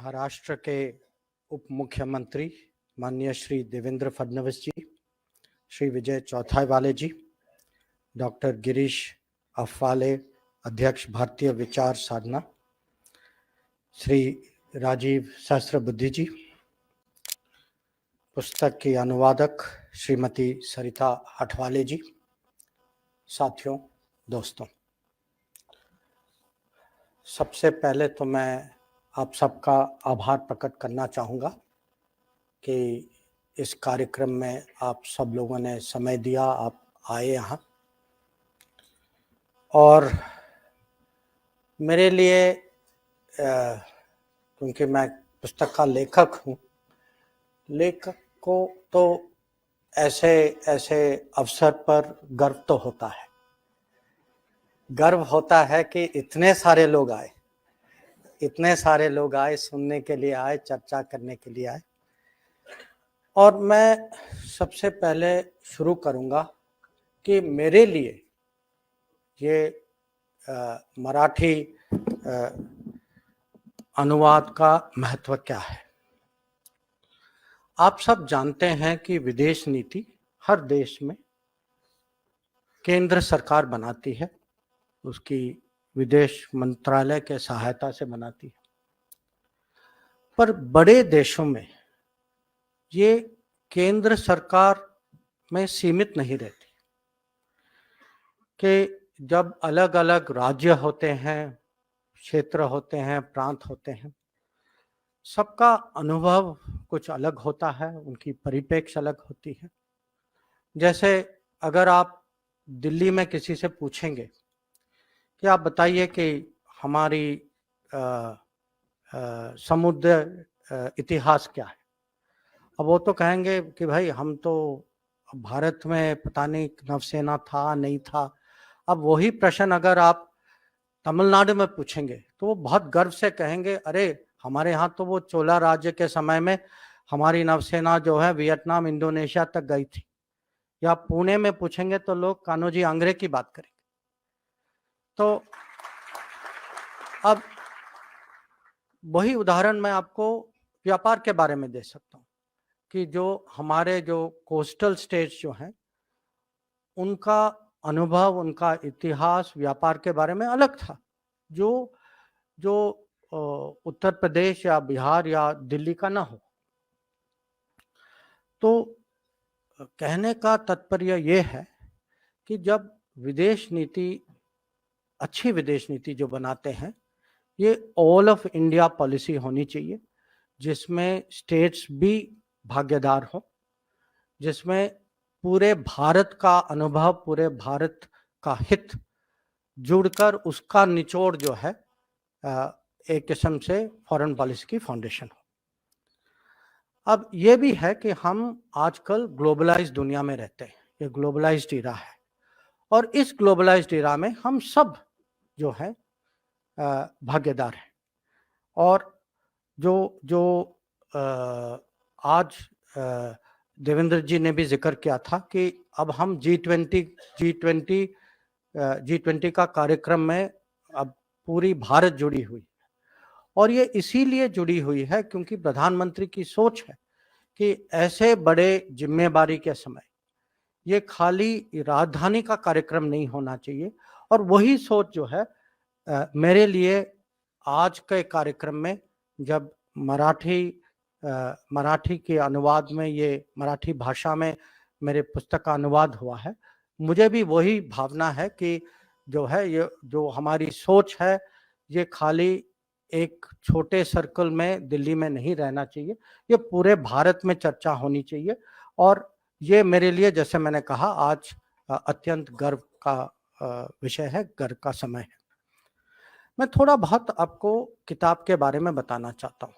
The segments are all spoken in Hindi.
महाराष्ट्र के उप मुख्यमंत्री माननीय श्री देवेंद्र फडणवीस जी, श्री विजय चौथाईवाले जी, डॉक्टर गिरीश अफवाले, अध्यक्ष भारतीय विचार साधना, श्री राजीव सहस्त्रबुद्धि जी, पुस्तक की अनुवादक श्रीमती सरिता हटवाले जी, साथियों, दोस्तों, सबसे पहले तो मैं आप सबका आभार प्रकट करना चाहूँगा कि इस कार्यक्रम में आप सब लोगों ने समय दिया, आप आए यहाँ। और मेरे लिए क्योंकि मैं पुस्तक का लेखक हूँ, लेखक को तो ऐसे अवसर पर गर्व तो होता है। गर्व होता है कि इतने सारे लोग आए, सुनने के लिए आए, चर्चा करने के लिए आए। और मैं सबसे पहले शुरू करूंगा कि मेरे लिए ये मराठी अनुवाद का महत्व क्या है। आप सब जानते हैं कि विदेश नीति हर देश में केंद्र सरकार बनाती है, उसकी विदेश मंत्रालय के सहायता से बनाती है। पर बड़े देशों में ये केंद्र सरकार में सीमित नहीं रहती कि जब अलग अलग राज्य होते हैं, क्षेत्र होते हैं, प्रांत होते हैं, सबका अनुभव कुछ अलग होता है, उनकी परिप्रेक्ष्य अलग होती है। जैसे अगर आप दिल्ली में किसी से पूछेंगे कि आप बताइए कि हमारी समुद्र इतिहास क्या है, अब वो तो कहेंगे कि भाई हम तो भारत में पता नहीं नौसेना था नहीं था। अब वही प्रश्न अगर आप तमिलनाडु में पूछेंगे तो वो बहुत गर्व से कहेंगे, अरे हमारे यहाँ तो वो चोला राज्य के समय में हमारी नौसेना जो है वियतनाम, इंडोनेशिया तक गई थी। या पुणे में पूछेंगे तो लोग कान्होजी आंग्रे की बात करेंगे। तो अब वही उदाहरण मैं आपको व्यापार के बारे में दे सकता हूँ कि जो हमारे जो कोस्टल स्टेट्स जो हैं, उनका अनुभव, उनका इतिहास व्यापार के बारे में अलग था, जो उत्तर प्रदेश या बिहार या दिल्ली का ना हो। तो कहने का तात्पर्य ये है कि जब विदेश नीति, अच्छी विदेश नीति जो बनाते हैं, ये ऑल ऑफ इंडिया पॉलिसी होनी चाहिए, जिसमें स्टेट्स भी भागीदार हो, जिसमें पूरे भारत का अनुभव, पूरे भारत का हित जुड़कर उसका निचोड़ जो है एक किस्म से फॉरेन पॉलिसी की फाउंडेशन हो। अब ये भी है कि हम आजकल ग्लोबलाइज्ड दुनिया में रहते हैं, ये ग्लोबलाइज्ड इरा है, और इस ग्लोबलाइज्ड इरा में हम सब जो है भागीदार हैं। और जो आज देवेंद्र जी ने भी जिक्र किया था कि अब हम G20 का कार्यक्रम में अब पूरी भारत जुड़ी हुई है। और ये इसीलिए जुड़ी हुई है क्योंकि प्रधानमंत्री की सोच है कि ऐसे बड़े जिम्मेदारी के समय ये खाली राजधानी का कार्यक्रम नहीं होना चाहिए। और वही सोच जो है मेरे लिए आज के कार्यक्रम में जब मराठी के अनुवाद में, ये मराठी भाषा में मेरे पुस्तक का अनुवाद हुआ है, मुझे भी वही भावना है कि जो है ये जो हमारी सोच है, ये खाली एक छोटे सर्कल में दिल्ली में नहीं रहना चाहिए, ये पूरे भारत में चर्चा होनी चाहिए। और ये मेरे लिए, जैसे मैंने कहा, आज अत्यंत गर्व का विषय है, गर्व का समय है। मैं थोड़ा बहुत आपको किताब के बारे में बताना चाहता हूँ।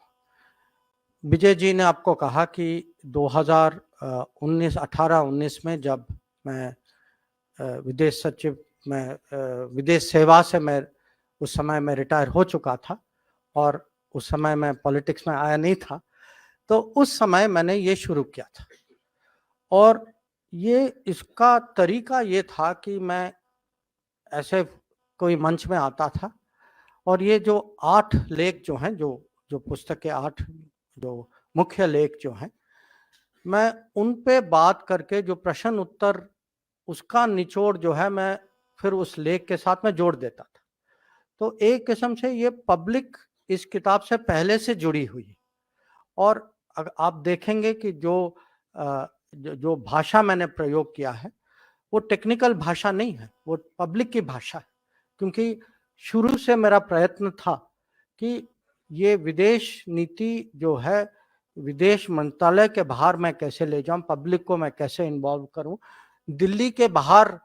विजय जी ने आपको कहा कि 2018-19 में जब मैं विदेश सचिव में विदेश सेवा से मैं उस समय में रिटायर हो चुका था और उस समय मैं पॉलिटिक्स में आया नहीं था, तो उस समय मैंने ये शुरू किया था। और ये इसका तरीका ये था कि मैं ऐसे कोई मंच में आता था और ये जो 8 लेख जो हैं, जो जो पुस्तक के 8 जो मुख्य लेख जो हैं, मैं उन पे बात करके जो प्रश्न उत्तर उसका निचोड़ जो है मैं फिर उस लेख के साथ में जोड़ देता था। तो एक किस्म से ये पब्लिक इस किताब से पहले से जुड़ी हुई है। और आप देखेंगे कि जो भाषा मैंने प्रयोग किया है वो टेक्निकल भाषा नहीं है, वो पब्लिक की भाषा है, क्योंकि शुरू से मेरा प्रयत्न था कि ये विदेश नीति जो है विदेश मंत्रालय के बाहर मैं कैसे ले जाऊं, पब्लिक को मैं कैसे इन्वॉल्व करूं, दिल्ली के बाहर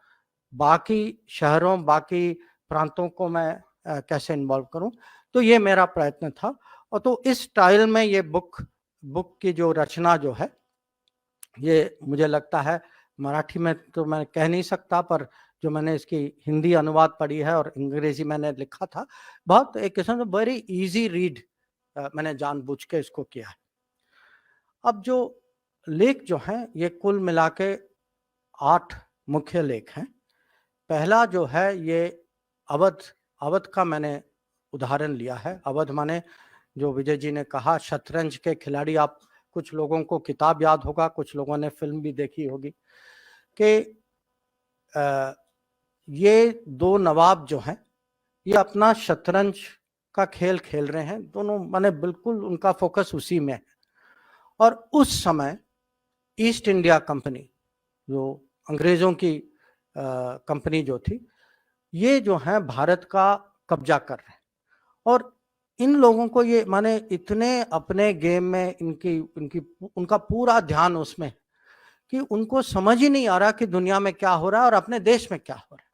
बाकी शहरों बाकी प्रांतों को मैं कैसे इन्वॉल्व करूं। तो ये मेरा प्रयत्न था। और तो इस स्टाइल में ये बुक की जो रचना जो है, ये मुझे लगता है मराठी में तो मैं कह नहीं सकता, पर जो मैंने इसकी हिंदी अनुवाद पढ़ी है और अंग्रेजी मैंने लिखा था, बहुत एक किस्म से वेरी इजी रीड मैंने जानबूझ के इसको किया है। अब जो लेख जो हैं ये कुल मिला के 8 मुख्य लेख हैं। पहला जो है ये अवध का मैंने उदाहरण लिया है। अवध माने जो विजय जी ने कहा शतरंज के खिलाड़ी, आप कुछ लोगों को किताब याद होगा, कुछ लोगों ने फिल्म भी देखी होगी कि ये 2 नवाब जो हैं ये अपना शतरंज का खेल खेल रहे हैं, दोनों माने बिल्कुल उनका फोकस उसी में है। और उस समय ईस्ट इंडिया कंपनी जो अंग्रेजों की कंपनी जो थी, ये जो है भारत का कब्जा कर रहे हैं। और इन लोगों को ये माने इतने अपने गेम में उनका पूरा ध्यान उसमें कि उनको समझ ही नहीं आ रहा कि दुनिया में क्या हो रहा है और अपने देश में क्या हो रहा है।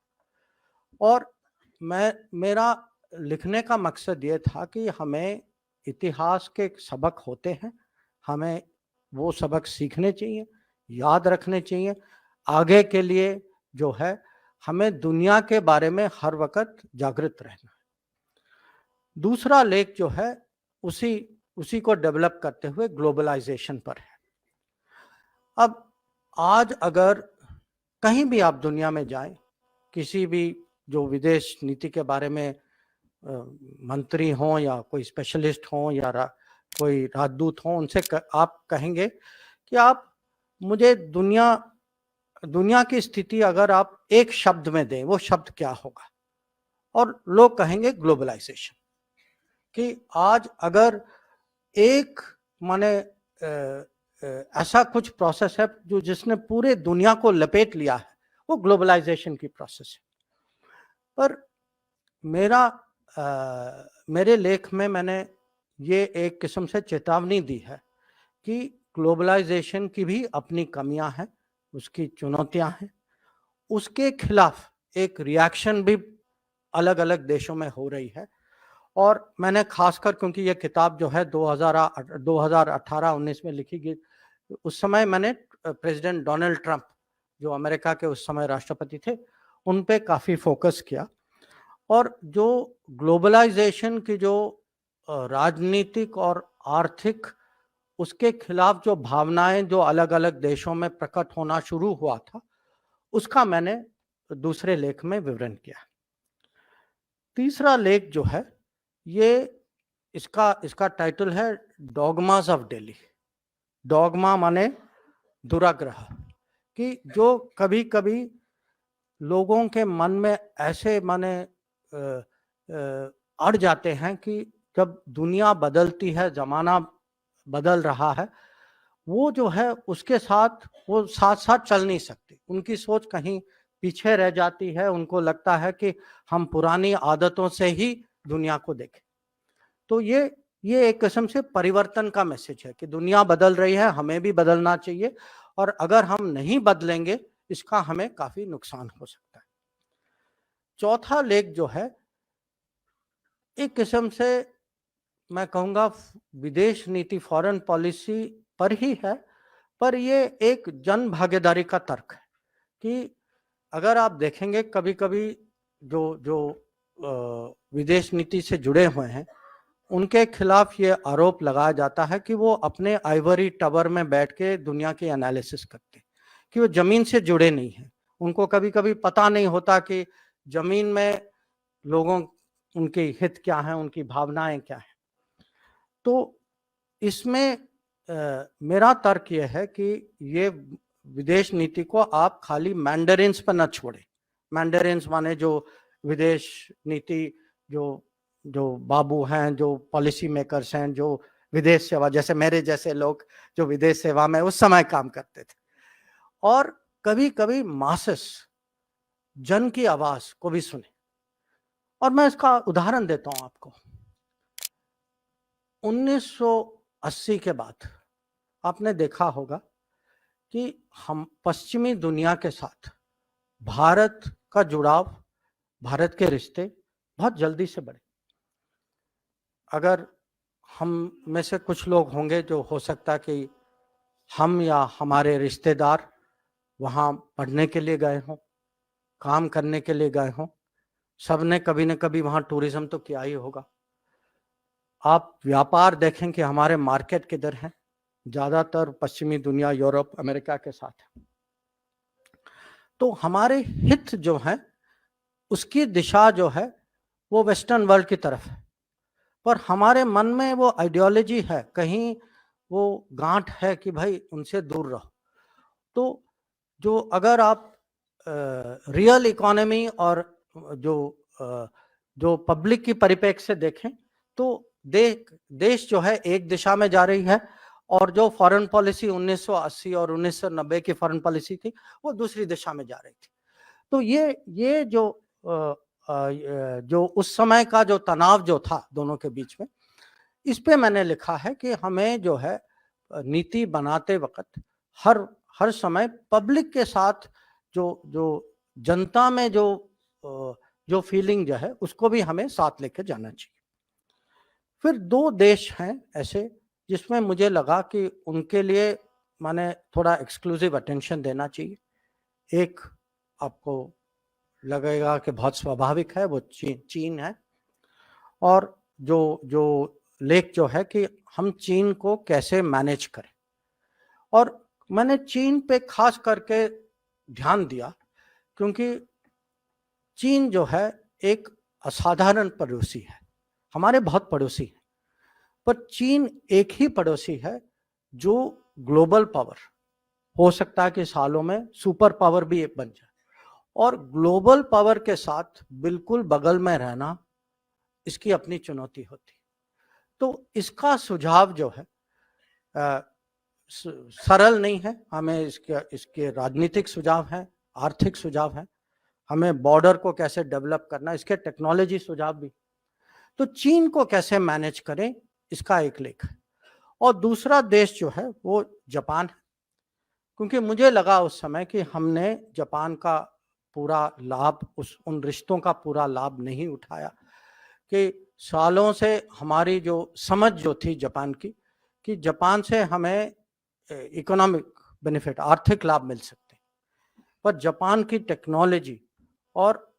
और मेरा लिखने का मकसद ये था कि हमें इतिहास के सबक होते हैं, हमें वो सबक सीखने चाहिए, याद रखने चाहिए। आगे के लिए जो है हमें दुनिया के बारे में हर वक्त जागृत रहना है। दूसरा लेख जो है उसी को डेवलप करते हुए ग्लोबलाइजेशन पर है। अब आज अगर कहीं भी आप दुनिया में जाएं, किसी भी जो विदेश नीति के बारे में मंत्री हों या कोई स्पेशलिस्ट हों या कोई राजदूत हों, उनसे आप कहेंगे कि आप मुझे दुनिया की स्थिति अगर आप एक शब्द में दें, वो शब्द क्या होगा? और लोग कहेंगे ग्लोबलाइजेशन। कि आज अगर एक माने ऐसा कुछ प्रोसेस है जो जिसने पूरे दुनिया को लपेट लिया है, वो ग्लोबलाइजेशन की प्रोसेस है। पर मेरे लेख में मैंने ये एक किस्म से चेतावनी दी है कि ग्लोबलाइजेशन की भी अपनी कमियां हैं, उसकी चुनौतियां हैं, उसके खिलाफ एक रिएक्शन भी अलग अलग देशों में हो रही है। और मैंने खासकर क्योंकि ये किताब जो है 2018-19 में लिखी गई, उस समय मैंने प्रेसिडेंट डोनाल्ड ट्रंप जो अमेरिका के उस समय राष्ट्रपति थे उन पे काफ़ी फोकस किया। और जो ग्लोबलाइजेशन की जो राजनीतिक और आर्थिक उसके खिलाफ जो भावनाएं जो अलग अलग देशों में प्रकट होना शुरू हुआ था, उसका मैंने दूसरे लेख में विवरण किया। तीसरा लेख जो है ये इसका टाइटल है डॉगमास ऑफ दिल्ली। डॉगमा माने दुराग्रह, कि जो कभी कभी लोगों के मन में ऐसे माने अड़ जाते हैं कि जब दुनिया बदलती है, जमाना बदल रहा है, वो जो है उसके साथ वो साथ साथ चल नहीं सकती, उनकी सोच कहीं पीछे रह जाती है। उनको लगता है कि हम पुरानी आदतों से ही दुनिया को देखें। तो ये एक किस्म से परिवर्तन का मैसेज है कि दुनिया बदल रही है, हमें भी बदलना चाहिए, और अगर हम नहीं बदलेंगे इसका हमें काफी नुकसान हो सकता है। चौथा लेख जो है एक किस्म से मैं कहूँगा विदेश नीति, फॉरेन पॉलिसी पर ही है, पर ये एक जन भागीदारी का तर्क है कि अगर आप देखेंगे कभी कभी जो विदेश नीति से जुड़े हुए हैं उनके खिलाफ ये आरोप लगाया जाता है कि वो अपने आइवरी टावर में बैठ के दुनिया की एनालिसिस करते हैं, कि वो जमीन से जुड़े नहीं हैं। उनको कभी कभी पता नहीं होता कि जमीन में लोगों उनके हित क्या हैं, उनकी भावनाएं क्या हैं। तो इसमें मेरा तर्क ये है कि ये विदेश नीति को आप खाली मैंडरिन्स पर न छोड़े। मैंडरिन्स माने जो विदेश नीति जो बाबू हैं, जो पॉलिसी मेकर्स हैं, जो विदेश सेवा, जैसे मेरे जैसे लोग जो विदेश सेवा में उस समय काम करते थे, और कभी कभी मासेस, जन की आवाज को भी सुने। और मैं इसका उदाहरण देता हूं आपको। 1980 के बाद आपने देखा होगा कि हम पश्चिमी दुनिया के साथ भारत का जुड़ाव, भारत के रिश्ते बहुत जल्दी से बढ़े। अगर हम में से कुछ लोग होंगे जो हो सकता कि हम या हमारे रिश्तेदार वहाँ पढ़ने के लिए गए हों, काम करने के लिए गए हों, सबने कभी न कभी वहाँ टूरिज्म तो किया ही होगा। आप व्यापार देखें कि हमारे मार्केट किधर हैं, ज़्यादातर पश्चिमी दुनिया, यूरोप, अमेरिका के साथ है। तो हमारे हित जो है उसकी दिशा जो है वो वेस्टर्न वर्ल्ड की तरफ है, पर हमारे मन में वो आइडियोलॉजी है, कहीं वो गांठ है कि भाई उनसे दूर रहो। तो जो अगर आप रियल इकोनॉमी और जो पब्लिक की परिप्रेक्ष्य से देखें तो देश जो है एक दिशा में जा रही है, और जो फॉरेन पॉलिसी 1980 और 1990 की फॉरेन पॉलिसी थी वो दूसरी दिशा में जा रही थी। तो ये जो उस समय का जो तनाव जो था दोनों के बीच में, इस पे मैंने लिखा है कि हमें जो है नीति बनाते वक्त हर समय पब्लिक के साथ जो जनता में जो फीलिंग जो है उसको भी हमें साथ लेकर जाना चाहिए। फिर दो देश हैं ऐसे जिसमें मुझे लगा कि उनके लिए माने थोड़ा एक्सक्लूसिव अटेंशन देना चाहिए। एक आपको लगेगा कि बहुत स्वाभाविक है, वो चीन है। और जो लेख जो है कि हम चीन को कैसे मैनेज करें, और मैंने चीन पे खास करके ध्यान दिया क्योंकि चीन जो है एक असाधारण पड़ोसी है। हमारे बहुत पड़ोसी हैं, पर चीन एक ही पड़ोसी है जो ग्लोबल पावर, हो सकता है कि सालों में सुपर पावर भी बन जाए, और ग्लोबल पावर के साथ बिल्कुल बगल में रहना इसकी अपनी चुनौती होती। तो इसका सुझाव जो है सरल नहीं है, हमें इसके राजनीतिक सुझाव हैं, आर्थिक सुझाव हैं, हमें बॉर्डर को कैसे डेवलप करना, इसके टेक्नोलॉजी सुझाव भी। तो चीन को कैसे मैनेज करें इसका एक लेख है। और दूसरा देश जो है वो जापान है, क्योंकि मुझे लगा उस समय कि हमने जापान का पूरा लाभ, उन रिश्तों का पूरा लाभ नहीं उठाया, कि सालों से हमारी जो समझ जो थी जापान की, कि जापान से हमें इकोनॉमिक बेनिफिट, आर्थिक लाभ मिल सकते हैं, पर जापान की टेक्नोलॉजी और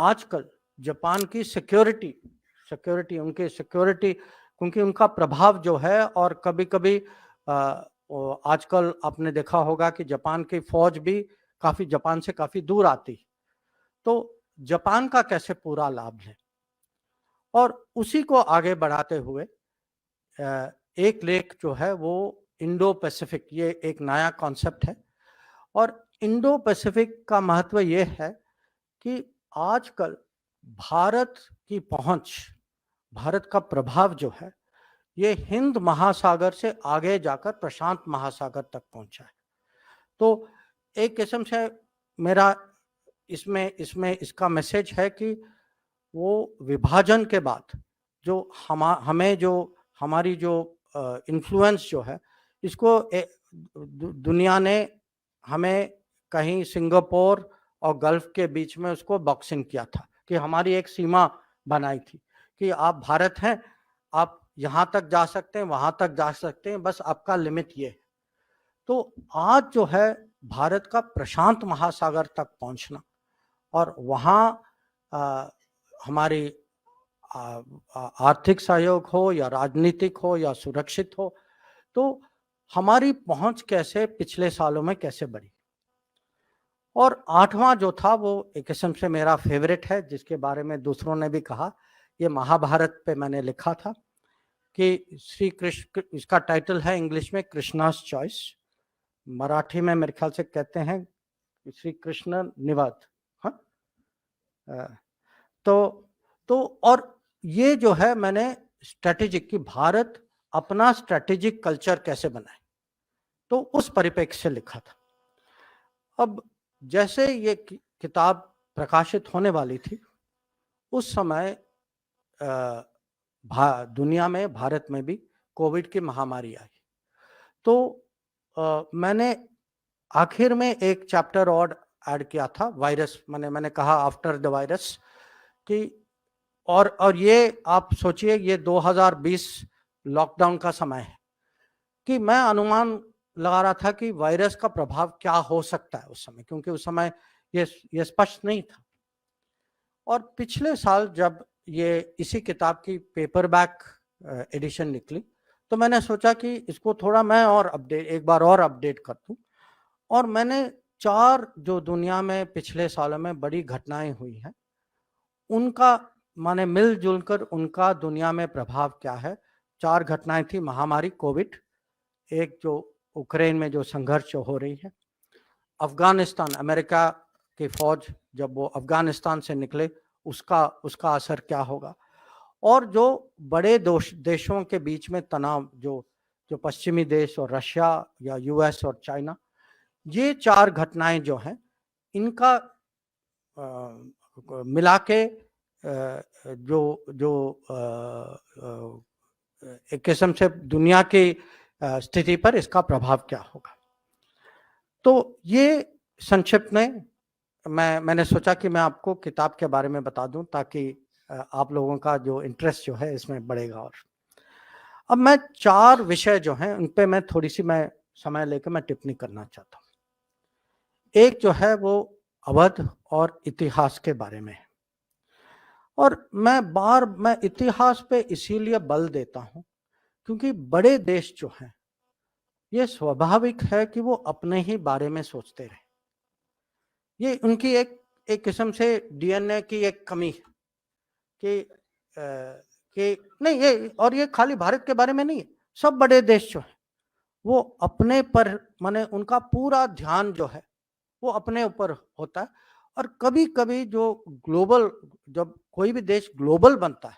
आजकल जापान की सिक्योरिटी उनकी सिक्योरिटी, क्योंकि उनका प्रभाव जो है, और कभी कभी आजकल आपने देखा होगा कि जापान की फौज भी जापान से काफी दूर आती, तो जापान का कैसे पूरा लाभ लें। और उसी को आगे बढ़ाते हुए एक लेख जो है वो इंडो पैसिफिक, ये एक नया कॉन्सेप्ट है, और इंडो पैसिफिक का महत्व ये है कि आजकल भारत की पहुंच, भारत का प्रभाव जो है ये हिंद महासागर से आगे जाकर प्रशांत महासागर तक पहुंचा है। तो एक किस्म से मेरा इसमें इसका मैसेज है कि वो विभाजन के बाद जो हमें जो हमारी जो इन्फ्लुएंस जो है, इसको दुनिया ने हमें कहीं सिंगापुर और गल्फ के बीच में उसको बॉक्सिंग किया था, कि हमारी एक सीमा बनाई थी कि आप भारत हैं, आप यहाँ तक जा सकते हैं, वहाँ तक जा सकते हैं, बस आपका लिमिट ये है। तो आज जो है भारत का प्रशांत महासागर तक पहुँचना, और वहाँ हमारी आर्थिक सहयोग हो या राजनीतिक हो या सुरक्षित हो, तो हमारी पहुंच कैसे पिछले सालों में कैसे बढ़ी। और आठवां जो था वो एक किस्म से मेरा फेवरेट है, जिसके बारे में दूसरों ने भी कहा, ये महाभारत पे मैंने लिखा था कि श्री कृष्ण, इसका टाइटल है इंग्लिश में कृष्णास चॉइस, मराठी में मेरे ख्याल से कहते हैं श्री कृष्ण निवाद। हाँ, तो और ये जो है मैंने स्ट्रेटेजिक कि भारत अपना स्ट्रेटेजिक कल्चर कैसे बनाए, तो उस परिप्रेक्ष्य से लिखा था। अब जैसे ये किताब प्रकाशित होने वाली थी, उस समय दुनिया में, भारत में भी कोविड की महामारी आई। तो मैंने आखिर में एक चैप्टर और ऐड किया था, वायरस, मैंने कहा आफ्टर द वायरस कि और ये आप सोचिए ये 2020 लॉकडाउन का समय है कि मैं अनुमान लगा रहा था कि वायरस का प्रभाव क्या हो सकता है उस समय, क्योंकि उस समय ये स्पष्ट नहीं था। और पिछले साल जब ये इसी किताब की पेपरबैक एडिशन निकली, तो मैंने सोचा कि इसको थोड़ा मैं और एक बार और अपडेट कर दूं। और मैंने 4 जो दुनिया में पिछले सालों में बड़ी घटनाएं हुई हैं, उनका माने मिलजुल कर उनका दुनिया में प्रभाव क्या है। 4 घटनाएं थी, महामारी कोविड, एक जो यूक्रेन में जो संघर्ष हो रही है, अफगानिस्तान, अमेरिका की फौज जब वो अफगानिस्तान से निकले उसका असर क्या होगा, और जो बड़े देशों के बीच में तनाव, जो पश्चिमी देश और रशिया या यूएस और चाइना, ये 4 घटनाएं जो हैं इनका मिला के जो एक किस्म से दुनिया की स्थिति पर इसका प्रभाव क्या होगा। तो ये संक्षिप्त में मैंने सोचा कि मैं आपको किताब के बारे में बता दूं, ताकि आप लोगों का जो इंटरेस्ट जो है इसमें बढ़ेगा। और अब मैं 4 विषय जो हैं उन पे मैं थोड़ी सी समय लेकर मैं टिप्पणी करना चाहता हूं। एक जो है वो अवध और इतिहास के बारे में है, और मैं इतिहास पे इसीलिए बल देता हूं क्योंकि बड़े देश जो हैं ये स्वाभाविक है कि वो अपने ही बारे में सोचते रहे। ये उनकी एक किस्म से डीएनए की एक कमी है कि नहीं, ये खाली भारत के बारे में नहीं है, सब बड़े देश जो है वो अपने पर, माने उनका पूरा ध्यान जो है वो अपने ऊपर होता है। और कभी कभी जब कोई भी देश ग्लोबल बनता है,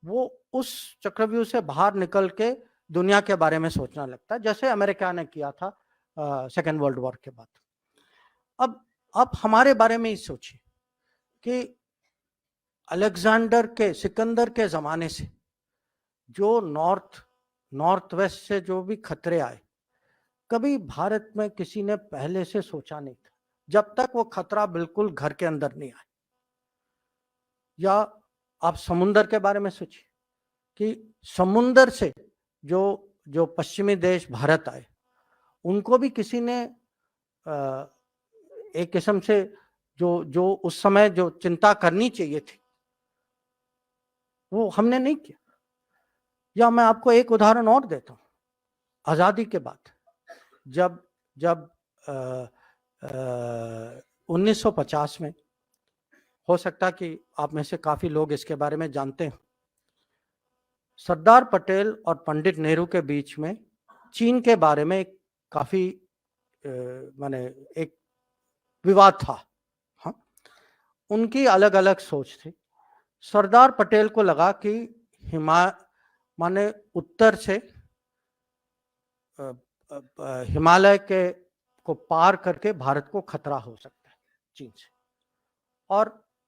वो उस चक्रव्यूह से बाहर निकल के दुनिया के बारे में सोचना लगता है, जैसे अमेरिका ने किया था सेकेंड वर्ल्ड वॉर के बाद। अब आप हमारे बारे में ही सोचिए कि सिकंदर के जमाने से जो नॉर्थ वेस्ट से जो भी खतरे आए, कभी भारत में किसी ने पहले से सोचा नहीं था, जब तक वो खतरा बिल्कुल घर के अंदर नहीं आए। या आप समुंदर के बारे में सोचिए कि समुंदर से जो पश्चिमी देश भारत आए, उनको भी किसी ने एक किस्म से जो उस समय जो चिंता करनी चाहिए थी वो हमने नहीं किया। या मैं आपको एक उदाहरण और देता हूं, आजादी के बाद जब 1950 में, हो सकता कि आप में से काफी लोग इसके बारे में जानते हैं, सरदार पटेल और पंडित नेहरू के बीच में चीन के बारे में काफी एक विवाद था। हाँ, उनकी अलग अलग सोच थी। सरदार पटेल को लगा कि माने उत्तर से हिमालय को पार करके भारत को खतरा हो सकता है चीन से।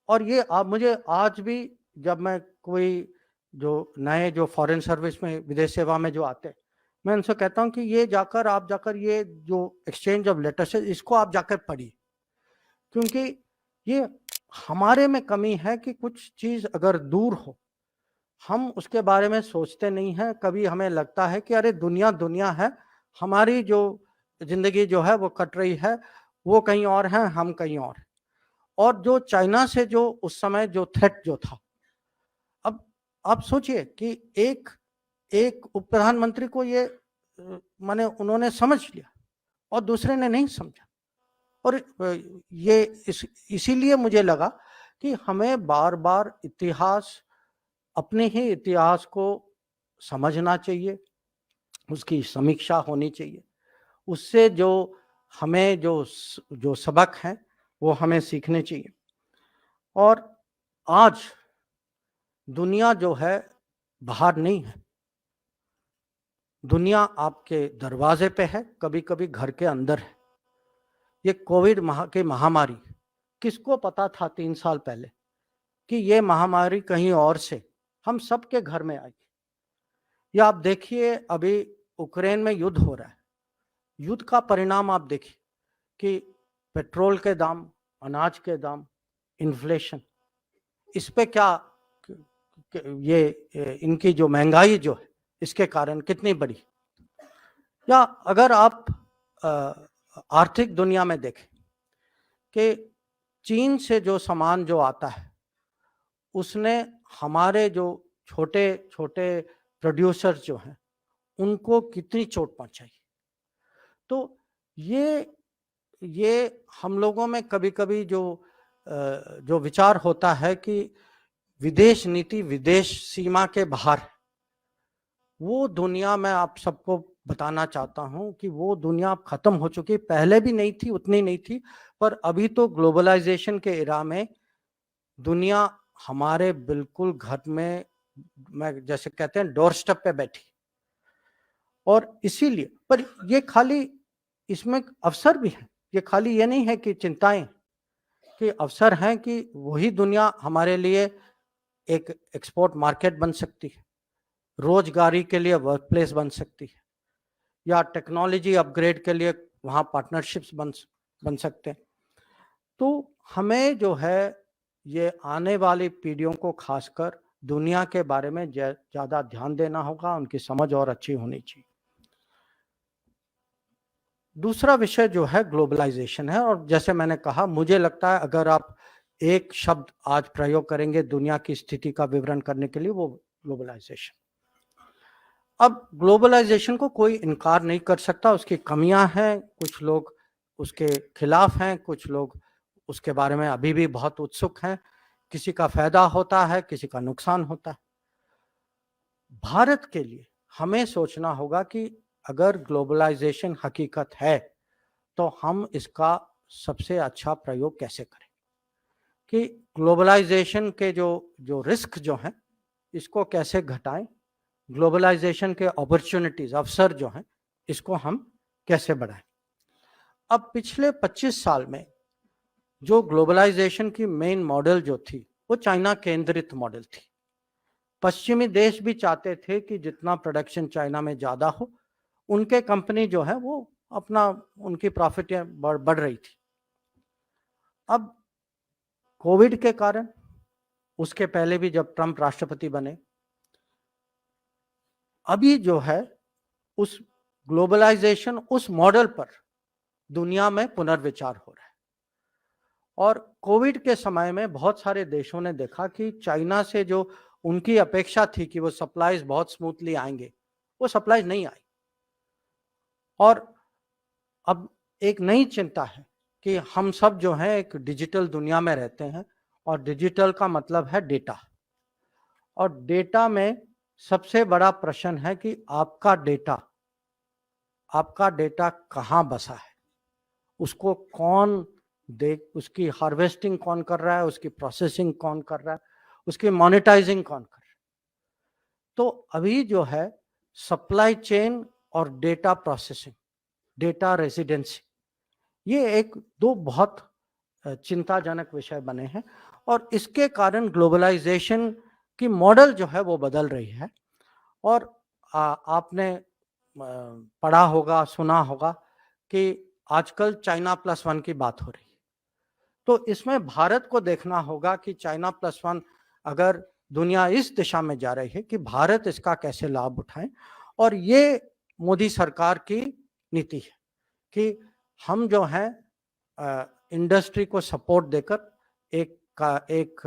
और ये मुझे आज भी, जब मैं कोई जो नए जो फॉरेन सर्विस में, विदेश सेवा में जो आते हैं, मैं उनसे कहता हूं कि आप जाकर ये जो एक्सचेंज ऑफ लेटर्स है इसको आप जाकर पढ़िए, क्योंकि ये हमारे में कमी है कि कुछ चीज अगर दूर हो हम उसके बारे में सोचते नहीं हैं। कभी हमें लगता है कि अरे दुनिया है, हमारी जो जिंदगी जो है वो कट रही है, वो कहीं और है, हम कहीं और। और जो चाइना से जो उस समय जो थ्रेट जो था, अब आप सोचिए कि एक उप प्रधानमंत्री को ये माने उन्होंने समझ लिया और दूसरे ने नहीं समझा। और ये इसीलिए मुझे लगा कि हमें बार बार अपने ही इतिहास को समझना चाहिए, उसकी समीक्षा होनी चाहिए। उससे जो हमें जो सबक हैं वो हमें सीखने चाहिए। और आज दुनिया जो है बाहर नहीं है, दुनिया आपके दरवाजे पे है, कभी-कभी घर के अंदर है। ये कोविड की महामारी, किसको पता था 3 साल पहले कि ये महामारी कहीं और से हम सबके घर में आएगी। या आप देखिए अभी यूक्रेन में युद्ध हो रहा है, युद्ध का परिणाम आप देखिए कि पेट्रोल के दाम, अनाज के दाम, इन्फ्लेशन, इस पे क्या ये इनकी जो महंगाई जो है इसके कारण कितनी बढ़ी। या अगर आप आर्थिक दुनिया में देखें कि चीन से जो सामान जो आता है उसने हमारे जो छोटे छोटे प्रोड्यूसर्स जो हैं उनको कितनी चोट पहुंचाई। तो ये हम लोगों में कभी-कभी जो विचार होता है कि विदेश नीति विदेश सीमा के बाहर है, वो दुनिया में आप सबको बताना चाहता हूं कि वो दुनिया अब खत्म हो चुकी। पहले भी नहीं थी, उतनी नहीं थी, पर अभी तो ग्लोबलाइजेशन के एरा में दुनिया हमारे बिल्कुल घर में, मैं जैसे कहते हैं डोर स्टेप पे बैठी। और इसीलिए पर ये खाली इसमें अवसर भी है, ये खाली ये नहीं है कि चिंताएं, कि अवसर हैं कि वही दुनिया हमारे लिए एक एक्सपोर्ट मार्केट बन सकती है, रोजगारी के लिए वर्क प्लेस बन सकती है, या टेक्नोलॉजी अपग्रेड के लिए वहाँ पार्टनरशिप्स बन सकते हैं। तो हमें जो है ये आने वाली पीढ़ियों को खासकर दुनिया के बारे में ज़्यादा ध्यान देना होगा, उनकी समझ और अच्छी होनी चाहिए। दूसरा विषय जो है ग्लोबलाइजेशन है, और जैसे मैंने कहा मुझे लगता है अगर आप एक शब्द आज प्रयोग करेंगे दुनिया की स्थिति का विवरण करने के लिए वो ग्लोबलाइजेशन। अब ग्लोबलाइजेशन को कोई इनकार नहीं कर सकता, उसकी कमियां हैं, कुछ लोग उसके खिलाफ हैं, कुछ लोग उसके बारे में अभी भी बहुत उत्सुक हैं, किसी का फायदा होता है, किसी का नुकसान होता है। भारत के लिए हमें सोचना होगा कि अगर ग्लोबलाइजेशन हकीकत है तो हम इसका सबसे अच्छा प्रयोग कैसे करें, कि ग्लोबलाइजेशन के जो रिस्क जो हैं इसको कैसे घटाएं, ग्लोबलाइजेशन के अपॉर्चुनिटीज अवसर जो हैं इसको हम कैसे बढ़ाएं। अब पिछले 25 साल में जो ग्लोबलाइजेशन की मेन मॉडल जो थी वो चाइना केंद्रित मॉडल थी। पश्चिमी देश भी चाहते थे कि जितना प्रोडक्शन चाइना में ज़्यादा हो, उनके कंपनी जो है वो अपना उनकी प्रॉफिट बढ़ रही थी। अब कोविड के कारण, उसके पहले भी जब ट्रंप राष्ट्रपति बने, अभी जो है उस ग्लोबलाइजेशन उस मॉडल पर दुनिया में पुनर्विचार हो रहा है। और कोविड के समय में बहुत सारे देशों ने देखा कि चाइना से जो उनकी अपेक्षा थी कि वो सप्लाईज बहुत स्मूथली आएंगे, वो सप्लाईज नहीं आई। और अब एक नई चिंता है कि हम सब जो है एक डिजिटल दुनिया में रहते हैं, और डिजिटल का मतलब है डेटा। और डेटा में सबसे बड़ा प्रश्न है कि आपका डेटा कहाँ बसा है, उसको कौन उसकी हार्वेस्टिंग कौन कर रहा है, उसकी प्रोसेसिंग कौन कर रहा है, उसकी मोनेटाइजिंग कौन कर रहा है। तो अभी जो है सप्लाई चेन और डेटा प्रोसेसिंग, डेटा रेजिडेंसी, ये दो बहुत चिंताजनक विषय बने हैं। और इसके कारण ग्लोबलाइजेशन की मॉडल जो है वो बदल रही है। और आपने पढ़ा होगा, सुना होगा कि आजकल चाइना +1 की बात हो रही है। तो इसमें भारत को देखना होगा कि चाइना +1 अगर दुनिया इस दिशा में जा रही है कि भारत इसका कैसे लाभ उठाएं। और ये मोदी सरकार की नीति है कि हम जो है इंडस्ट्री को सपोर्ट देकर एक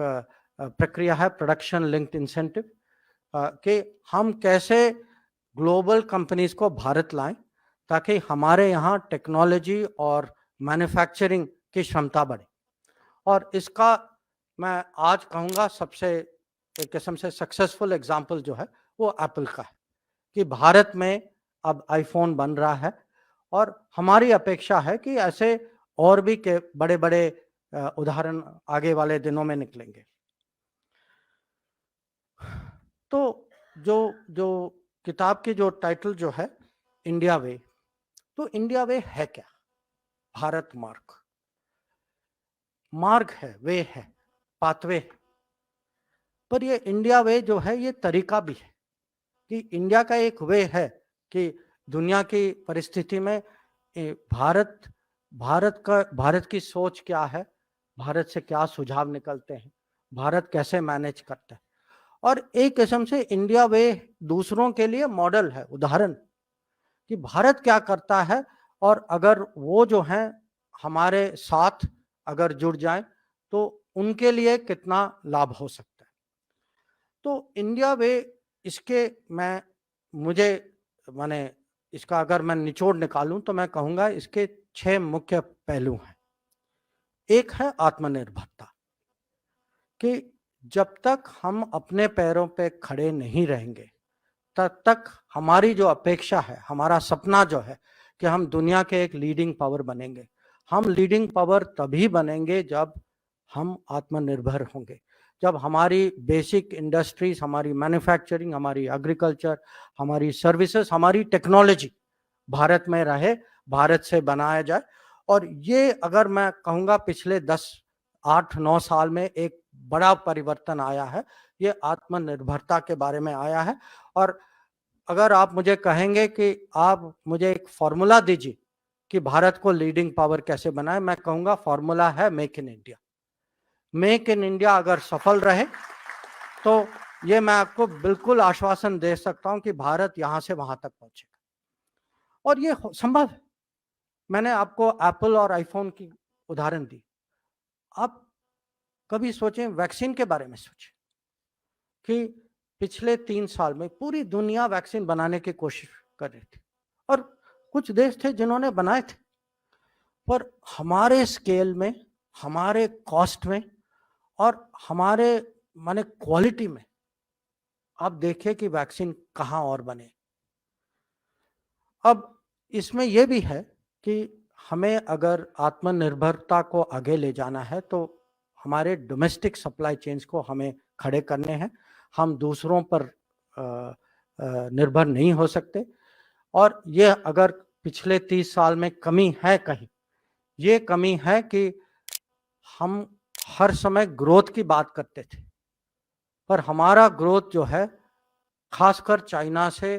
प्रक्रिया है प्रोडक्शन लिंक्ड इंसेंटिव, कि हम कैसे ग्लोबल कंपनीज को भारत लाएं ताकि हमारे यहाँ टेक्नोलॉजी और मैन्युफैक्चरिंग की क्षमता बढ़े। और इसका मैं आज कहूँगा सबसे एक किस्म से सक्सेसफुल एग्जाम्पल जो है वो एप्पल का है। कि भारत में अब आईफोन बन रहा है और हमारी अपेक्षा है कि ऐसे और भी के बड़े बड़े उदाहरण आगे वाले दिनों में निकलेंगे। तो जो जो किताब की जो टाइटल जो है इंडिया वे, तो इंडिया वे है क्या? भारत मार्ग, मार्ग है, वे है, पाथवे है। पर ये इंडिया वे जो है ये तरीका भी है कि इंडिया का एक वे है कि दुनिया की परिस्थिति में भारत की सोच क्या है, भारत से क्या सुझाव निकलते हैं, भारत कैसे मैनेज करता है। और एक किस्म से इंडिया वे दूसरों के लिए मॉडल है, उदाहरण कि भारत क्या करता है और अगर वो जो हैं हमारे साथ अगर जुड़ जाएं तो उनके लिए कितना लाभ हो सकता है। तो इंडिया वे इसके मुझे माने इसका अगर मैं निचोड़ निकालूं तो मैं कहूंगा इसके 6 मुख्य पहलू हैं। एक है आत्मनिर्भरता, कि जब तक हम अपने पैरों पे खड़े नहीं रहेंगे तब तक हमारी जो अपेक्षा है, हमारा सपना जो है कि हम दुनिया के एक लीडिंग पावर बनेंगे, हम लीडिंग पावर तभी बनेंगे जब हम आत्मनिर्भर होंगे, जब हमारी बेसिक इंडस्ट्रीज, हमारी मैन्युफैक्चरिंग, हमारी एग्रीकल्चर, हमारी सर्विसेज, हमारी टेक्नोलॉजी भारत में रहे, भारत से बनाया जाए। और ये अगर मैं कहूँगा पिछले 8-9 साल में एक बड़ा परिवर्तन आया है, ये आत्मनिर्भरता के बारे में आया है। और अगर आप मुझे कहेंगे कि आप मुझे एक फॉर्मूला दीजिए कि भारत को लीडिंग पावर कैसे बनाए, मैं कहूँगा फॉर्मूला है make in India. Make in India अगर सफल रहे तो ये मैं आपको बिल्कुल आश्वासन दे सकता हूं कि भारत यहां से वहां तक पहुंचेगा। और ये संभव है। मैंने आपको एप्पल और आईफोन की उदाहरण दी। आप कभी सोचें, वैक्सीन के बारे में सोचें कि पिछले 3 साल में पूरी दुनिया वैक्सीन बनाने की कोशिश कर रही थी और कुछ देश थे जिन्होंने बनाए थे, पर हमारे स्केल में, हमारे कॉस्ट में और हमारे माने क्वालिटी में आप देखिए कि वैक्सीन कहां और बने। अब इसमें यह भी है कि हमें अगर आत्मनिर्भरता को आगे ले जाना है तो हमारे डोमेस्टिक सप्लाई चेन्स को हमें खड़े करने हैं। हम दूसरों पर निर्भर नहीं हो सकते। और ये अगर पिछले 30 साल में कमी है कहीं, ये कमी है कि हम हर समय ग्रोथ की बात करते थे, पर हमारा ग्रोथ जो है खासकर चाइना से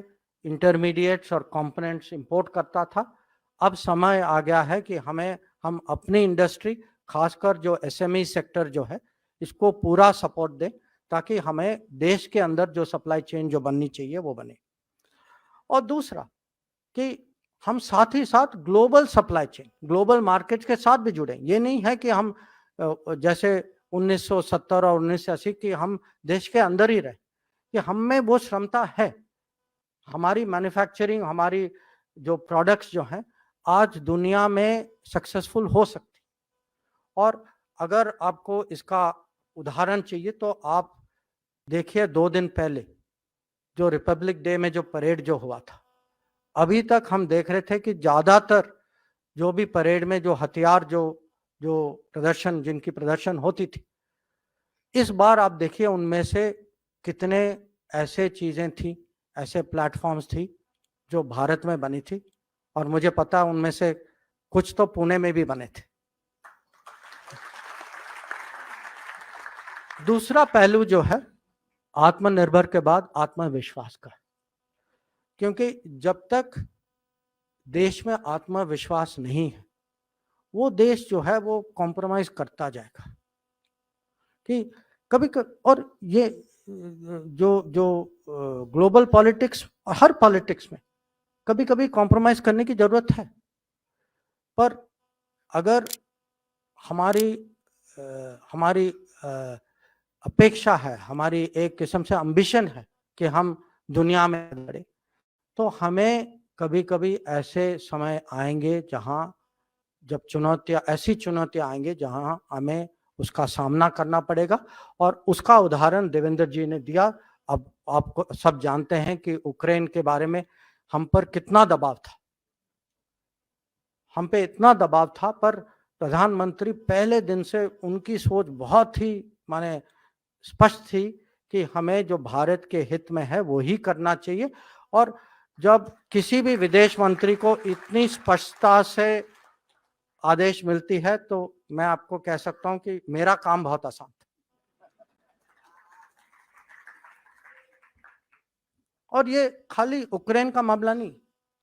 इंटरमीडिएट्स और कंपोनेंट्स इंपोर्ट करता था। अब समय आ गया है कि हम अपनी इंडस्ट्री, खासकर जो एसएमई सेक्टर जो है, इसको पूरा सपोर्ट दें ताकि हमें देश के अंदर जो सप्लाई चेन जो बननी चाहिए वो बने। और दूसरा कि हम साथ ही साथ global supply chain, global market के साथ भी जुड़े। ये नहीं है कि हम जैसे 1970 और 1980 की हम देश के अंदर ही रहे, कि हम में वो क्षमता है, हमारी मैन्युफैक्चरिंग, हमारी जो प्रोडक्ट्स जो हैं आज दुनिया में सक्सेसफुल हो सकती। और अगर आपको इसका उदाहरण चाहिए तो आप देखिए 2 दिन पहले जो रिपब्लिक डे में जो परेड जो हुआ था, अभी तक हम देख रहे थे कि ज्यादातर जो भी परेड में जो हथियार जो प्रदर्शन, जिनकी प्रदर्शन होती थी, इस बार आप देखिए उनमें से कितने ऐसे चीजें थी, ऐसे प्लेटफॉर्म्स थी जो भारत में बनी थी। और मुझे पता उनमें से कुछ तो पुणे में भी बने थे। दूसरा पहलू जो है आत्मनिर्भर के बाद आत्मविश्वास का, क्योंकि जब तक देश में आत्मविश्वास नहीं है वो देश जो है वो कॉम्प्रोमाइज करता जाएगा। कि कभी और ये जो ग्लोबल पॉलिटिक्स, हर पॉलिटिक्स में कभी कभी कॉम्प्रोमाइज करने की जरूरत है, पर अगर हमारी अपेक्षा है, हमारी एक किस्म से एम्बिशन है कि हम दुनिया में बढ़े, तो हमें कभी कभी ऐसे समय आएंगे जब ऐसी चुनौतियां आएंगे जहां हमें उसका सामना करना पड़ेगा। और उसका उदाहरण देवेंद्र जी ने दिया अब आपको सब जानते हैं कि यूक्रेन के बारे में हम पर कितना दबाव था, हम पे इतना दबाव था, पर प्रधानमंत्री पहले दिन से उनकी सोच बहुत ही माने स्पष्ट थी कि हमें जो भारत के हित में है वो ही करना चाहिए। और जब किसी भी विदेश मंत्री को इतनी स्पष्टता से आदेश मिलती है तो मैं आपको कह सकता हूं कि मेरा काम बहुत आसान था। और ये खाली यूक्रेन का मामला नहीं,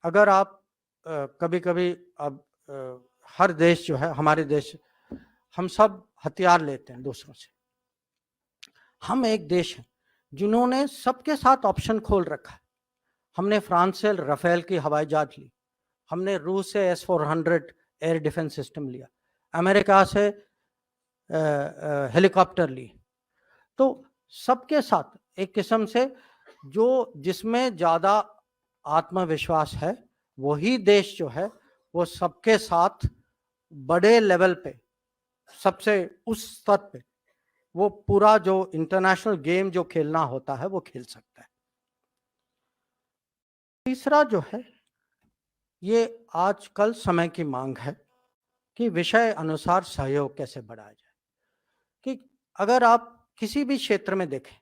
अगर आप कभी-कभी अब हर देश जो है, हमारे देश, हम सब हथियार लेते हैं दूसरों से। हम एक देश हैं जिन्होंने सबके साथ ऑप्शन खोल रखा है। हमने फ्रांस से राफेल की हवाई जहाज ली, हमने रूस से S-400 एयर डिफेंस सिस्टम लिया, अमेरिका से हेलीकॉप्टर लिए। तो सबके साथ एक किस्म से जो जिसमें ज्यादा आत्मविश्वास है वही देश जो है वो सबके साथ बड़े लेवल पे, सबसे उस स्तर पे वो पूरा जो इंटरनेशनल गेम जो खेलना होता है वो खेल सकता है। तीसरा जो है, ये आजकल समय की मांग है कि विषय अनुसार सहयोग कैसे बढ़ाया जाए। कि अगर आप किसी भी क्षेत्र में देखें,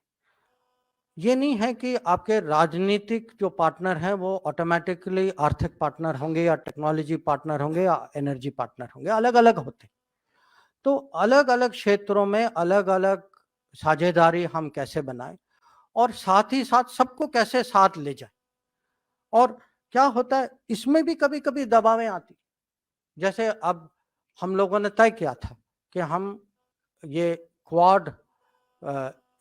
ये नहीं है कि आपके राजनीतिक जो पार्टनर हैं वो ऑटोमेटिकली आर्थिक पार्टनर होंगे या टेक्नोलॉजी पार्टनर होंगे या एनर्जी पार्टनर होंगे, अलग अलग होते। तो अलग अलग क्षेत्रों में अलग अलग साझेदारी हम कैसे बनाएं और साथ ही साथ सबको कैसे साथ ले जाएं। और क्या होता है, इसमें भी कभी कभी दबावें आती, जैसे अब हम लोगों ने तय किया था कि हम ये क्वाड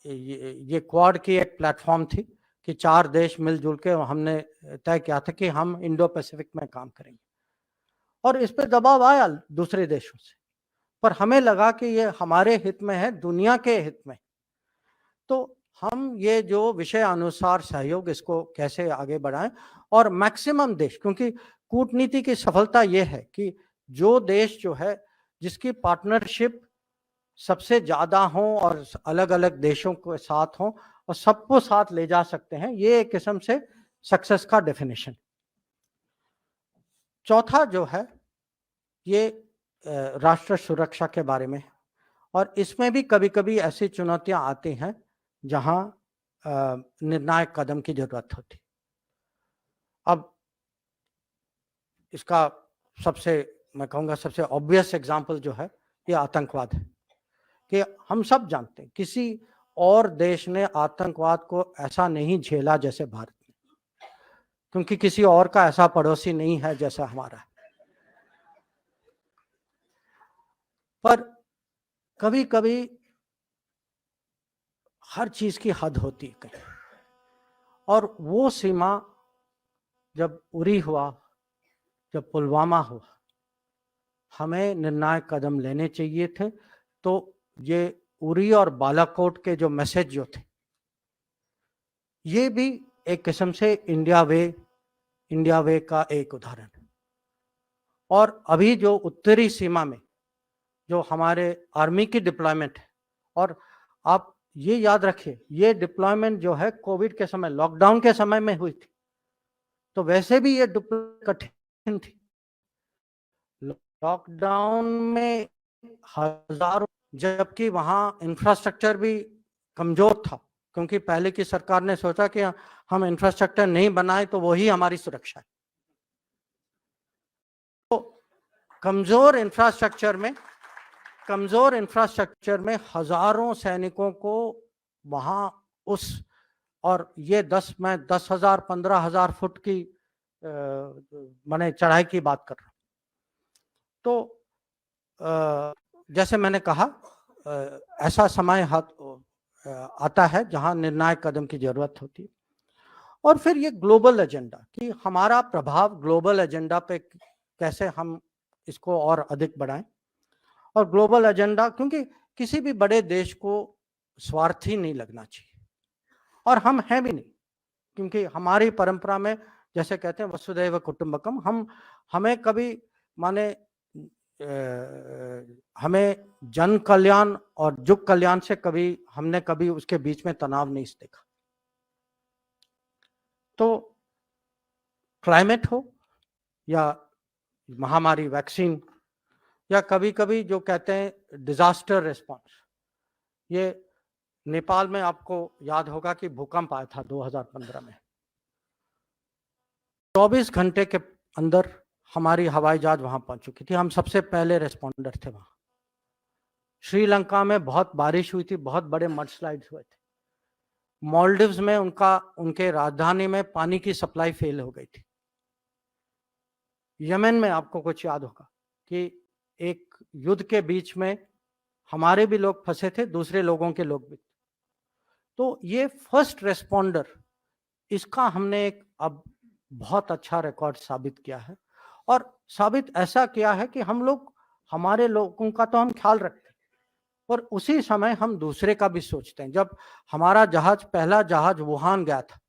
ये क्वाड की एक प्लेटफॉर्म थी कि 4 देश मिलजुल के हमने तय किया था कि हम इंडो पैसिफिक में काम करेंगे। और इस पे दबाव आया दूसरे देशों से, पर हमें लगा कि ये हमारे हित में है, दुनिया के हित में। तो हम ये जो विषय अनुसार सहयोग इसको कैसे आगे बढ़ाएं और मैक्सिमम देश, क्योंकि कूटनीति की सफलता ये है कि जो देश जो है जिसकी पार्टनरशिप सबसे ज्यादा हो और अलग अलग देशों के साथ हो और सबको साथ ले जा सकते हैं, ये एक किस्म से सक्सेस का डेफिनेशन। चौथा जो है ये राष्ट्र सुरक्षा के बारे में, और इसमें भी कभी कभी ऐसी चुनौतियां आती हैं जहां निर्णायक कदम की जरूरत होती। अब इसका सबसे, मैं कहूँगा सबसे ऑब्वियस एग्जांपल जो है ये आतंकवाद है। कि हम सब जानते हैं किसी और देश ने आतंकवाद को ऐसा नहीं झेला जैसे भारत ने, क्योंकि किसी और का ऐसा पड़ोसी नहीं है जैसा हमारा है। पर कभी कभी हर चीज की हद होती है कहीं, और वो सीमा जब उरी हुआ, जब पुलवामा हुआ, हमें निर्णायक कदम लेने चाहिए थे। तो ये उरी और बालाकोट के जो मैसेज जो थे, ये भी एक किस्म से इंडिया वे का एक उदाहरण है। और अभी जो उत्तरी सीमा में जो हमारे आर्मी की डिप्लॉयमेंट है, और आप ये याद रखिए ये डिप्लॉयमेंट जो है कोविड के समय, लॉकडाउन के समय में हुई थी, तो वैसे भी ये डिप्लॉयमेंट कठिन थी। लॉकडाउन में हजारों, जबकि वहां इंफ्रास्ट्रक्चर भी कमजोर था, क्योंकि पहले की सरकार ने सोचा कि हम इंफ्रास्ट्रक्चर नहीं बनाए तो वही हमारी सुरक्षा है। तो कमजोर इंफ्रास्ट्रक्चर में हजारों सैनिकों को वहां उस, और ये 10,000 15,000 फुट की मैंने चढ़ाई की बात कर रहा हूं। तो जैसे मैंने कहा ऐसा समय आता है जहां निर्णायक कदम की जरूरत होती है। और फिर ये ग्लोबल एजेंडा, कि हमारा प्रभाव ग्लोबल एजेंडा पे कैसे हम इसको और अधिक बढ़ाएं। और ग्लोबल एजेंडा, क्योंकि किसी भी बड़े देश को स्वार्थी नहीं लगना चाहिए, और हम हैं भी नहीं, क्योंकि हमारी परंपरा में जैसे कहते हैं वसुधैव कुटुंबकम, हमें कभी माने हमें जन कल्याण और जुग कल्याण से हमने कभी उसके बीच में तनाव नहीं देखा। तो क्लाइमेट हो या महामारी वैक्सीन या कभी-कभी जो कहते हैं डिजास्टर रिस्पॉन्स, ये नेपाल में आपको याद होगा कि भूकंप आया था 2015 में। 24 घंटे के अंदर हमारी हवाई जहाज वहां पहुंच चुकी थी, हम सबसे पहले रेस्पॉन्डर थे वहां। श्रीलंका में बहुत बारिश हुई थी, बहुत बड़े मडस्लाइड्स हुए थे। मालदीव्स में उनके राजधानी में पानी की सप्लाई फेल हो गई थी। यमन में आपको कुछ याद होगा कि एक युद्ध के बीच में हमारे भी लोग फंसे थे, दूसरे लोगों के लोग भी। तो ये फर्स्ट रेस्पॉन्डर, इसका हमने एक अब बहुत अच्छा रिकॉर्ड साबित किया है, और साबित ऐसा किया है कि हम लोग, हमारे लोगों का तो हम ख्याल रखते हैं, और उसी समय हम दूसरे का भी सोचते हैं। जब हमारा जहाज, पहला जहाज वुहान गया था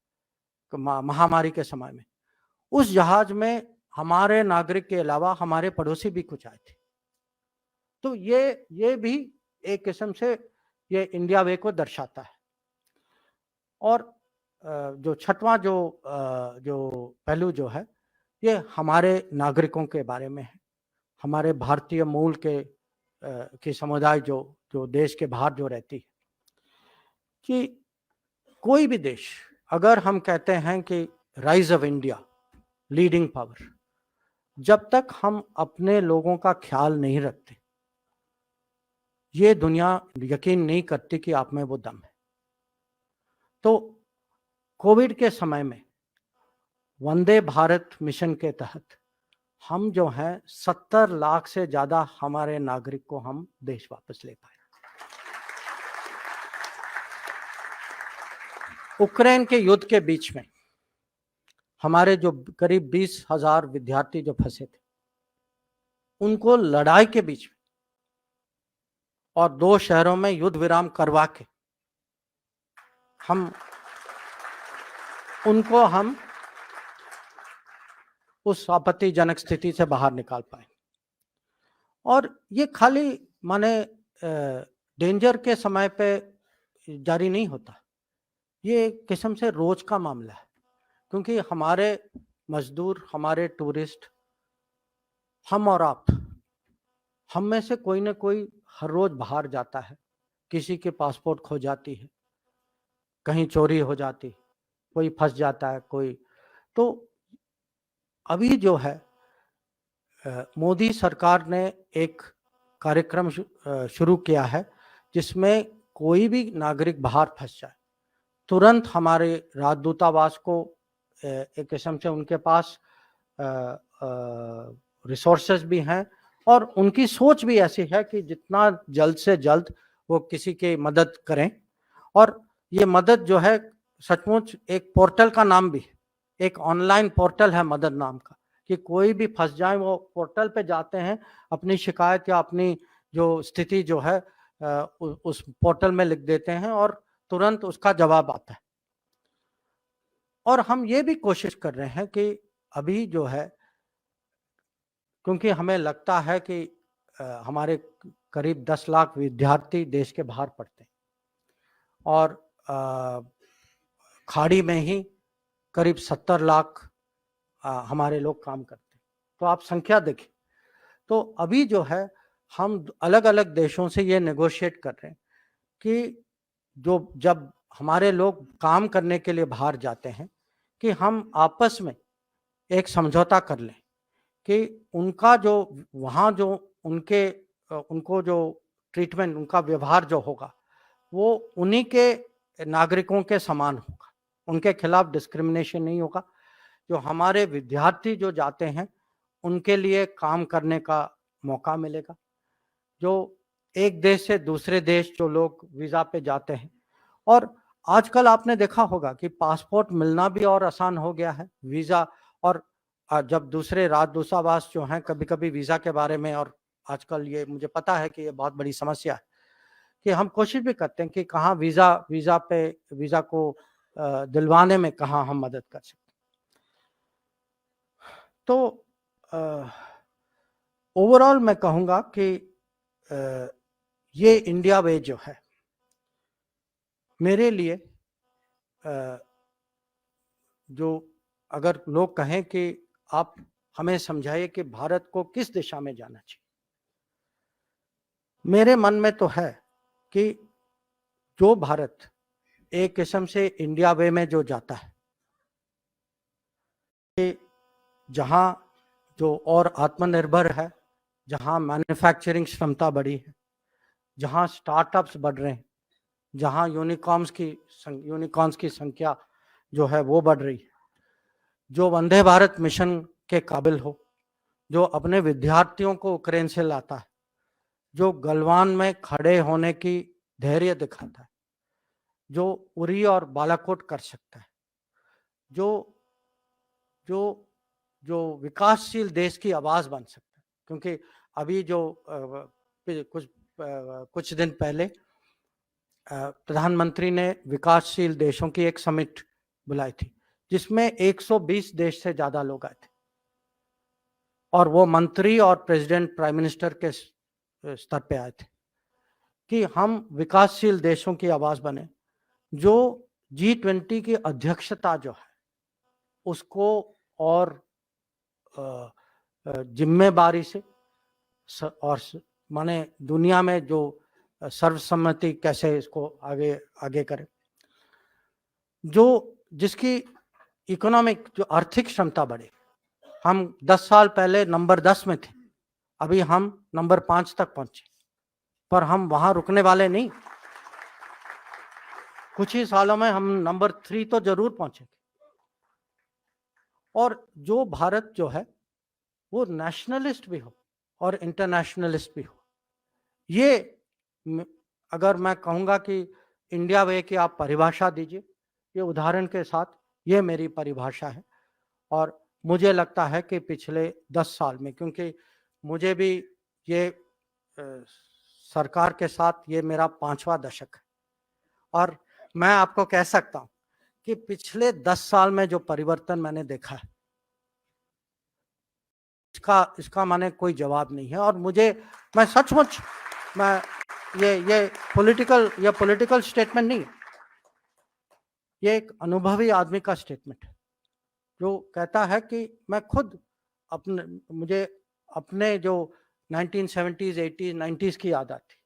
महामारी के समय में, उस जहाज में हमारे नागरिक के अलावा हमारे पड़ोसी भी कुछ आए थे। तो ये भी एक किस्म से ये इंडिया वे को दर्शाता है। और जो छठवां जो पहलू जो है, ये हमारे नागरिकों के बारे में है, हमारे भारतीय मूल के समुदाय जो देश के बाहर जो रहती है, कि कोई भी देश, अगर हम कहते हैं कि rise of India, leading power, जब तक हम अपने लोगों का ख्याल नहीं रखते, ये दुनिया यकीन नहीं करती कि आप में वो दम है। तो कोविड के समय में वंदे भारत मिशन के तहत हम जो हैं 70 लाख से ज्यादा हमारे नागरिक को हम देश वापस ले पाए। उक्रेन के युद्ध के बीच में हमारे जो करीब 20,000 विद्यार्थी जो फंसे थे, उनको लड़ाई के बीच में और 2 शहरों में युद्ध विराम करवा के हम उस आपत्तिजनक स्थिति से बाहर निकाल पाए। और ये खाली माने डेंजर के समय पे जारी नहीं होता, ये एक किस्म से रोज का मामला है, क्योंकि हमारे मजदूर, हमारे टूरिस्ट, हम और आप, हम में से कोई ना कोई हर रोज बाहर जाता है, किसी के पासपोर्ट खो जाती है, कहीं चोरी हो जाती है, कोई फंस जाता है, कोई। तो अभी जो है मोदी सरकार ने एक कार्यक्रम शुरू किया है, जिसमें कोई भी नागरिक बाहर फंस जाए, तुरंत हमारे राजदूतावास को एक किस्म से उनके पास रिसोर्सेज भी हैं, और उनकी सोच भी ऐसी है कि जितना जल्द से जल्द वो किसी की मदद करें। और ये मदद जो है, सचमुच एक पोर्टल का नाम भी है, एक ऑनलाइन पोर्टल है मदद नाम का, कि कोई भी फंस जाए वो पोर्टल पे जाते हैं, अपनी शिकायत या अपनी जो स्थिति जो है उस पोर्टल में लिख देते हैं और तुरंत उसका जवाब आता है। और हम ये भी कोशिश कर रहे हैं कि अभी जो है, क्योंकि हमें लगता है कि हमारे करीब 10 लाख विद्यार्थी देश के बाहर पढ़ते हैं, और खाड़ी में ही करीब 70 लाख हमारे लोग काम करते हैं। तो आप संख्या देखिए। तो अभी जो है, हम अलग अलग देशों से ये नेगोशिएट कर रहे हैं कि जब हमारे लोग काम करने के लिए बाहर जाते हैं, कि हम आपस में एक समझौता कर लें कि उनका जो वहाँ जो उनको जो ट्रीटमेंट, उनका व्यवहार जो होगा, वो उन्हीं के नागरिकों के समान होगा, उनके खिलाफ डिस्क्रिमिनेशन नहीं होगा। जो हमारे विद्यार्थी जो जाते हैं, उनके लिए काम करने का मौका मिलेगा। जो एक देश से दूसरे देश जो लोग वीज़ा पे जाते हैं, और आजकल आपने देखा होगा कि पासपोर्ट मिलना भी और आसान हो गया है, वीज़ा। और जब दूसरे राजदूतावास जो हैं, कभी-कभी वीज़ा के बारे में, और आजकल ये मुझे पता है कि ये बहुत बड़ी समस्या है, कि हम कोशिश भी करते हैं कि कहाँ वीज़ा को दिलवाने में कहाँ हम मदद कर सकते हैं। तो ओवरऑल मैं कहूँगा कि ये इंडिया वे जो है, मेरे लिए जो अगर लोग कहें कि आप हमें समझाइए कि भारत को किस दिशा में जाना चाहिए, मेरे मन में तो है कि जो भारत एक किस्म से इंडिया वे में जो जाता है, कि जहां जो और आत्मनिर्भर है, जहां मैन्युफैक्चरिंग क्षमता बढ़ी है, जहां स्टार्टअप्स बढ़ रहे हैं, जहां यूनिकॉर्न्स की संख्या जो है वो बढ़ रही है, जो वंदे भारत मिशन के काबिल हो, जो अपने विद्यार्थियों को यूक्रेन से लाता है, जो गलवान में खड़े होने की धैर्य दिखाता है, जो उरी और बालाकोट कर सकता है, जो जो जो विकासशील देश की आवाज बन सकता है। क्योंकि अभी जो कुछ दिन पहले प्रधानमंत्री ने विकासशील देशों की एक समिट बुलाई थी, जिसमें 120 देश से ज्यादा लोग आए थे, और वो मंत्री और प्रेसिडेंट प्राइम मिनिस्टर के स्तर पे आए थे कि हम विकासशील देशों की आवाज बने, जो G20 की अध्यक्षता जो है उसको और जिम्मेदारी से और माने दुनिया में जो सर्वसम्मति कैसे इसको आगे आगे करें, जो जिसकी इकोनॉमिक जो आर्थिक क्षमता बढ़े। हम 10 साल पहले नंबर 10 में थे, अभी हम नंबर 5 तक पहुंचे, पर हम वहां रुकने वाले नहीं, कुछ ही सालों में हम नंबर 3 तो जरूर पहुंचेंगे। और जो भारत जो है वो नेशनलिस्ट भी हो और इंटरनेशनलिस्ट भी हो। ये अगर मैं कहूँगा कि इंडिया वे की आप परिभाषा दीजिए, ये उदाहरण के साथ ये मेरी परिभाषा है। और मुझे लगता है कि पिछले 10 साल में, क्योंकि मुझे भी ये सरकार के साथ ये मेरा 5वां दशक है, और मैं आपको कह सकता हूँ कि पिछले 10 साल में जो परिवर्तन मैंने देखा है, इसका माने कोई जवाब नहीं है। और मैं सचमुच मैं ये पॉलिटिकल स्टेटमेंट नहीं है, ये एक अनुभवी आदमी का स्टेटमेंट है, जो कहता है कि मैं खुद मुझे अपने जो 1970s, 80s, 90s की याद आती,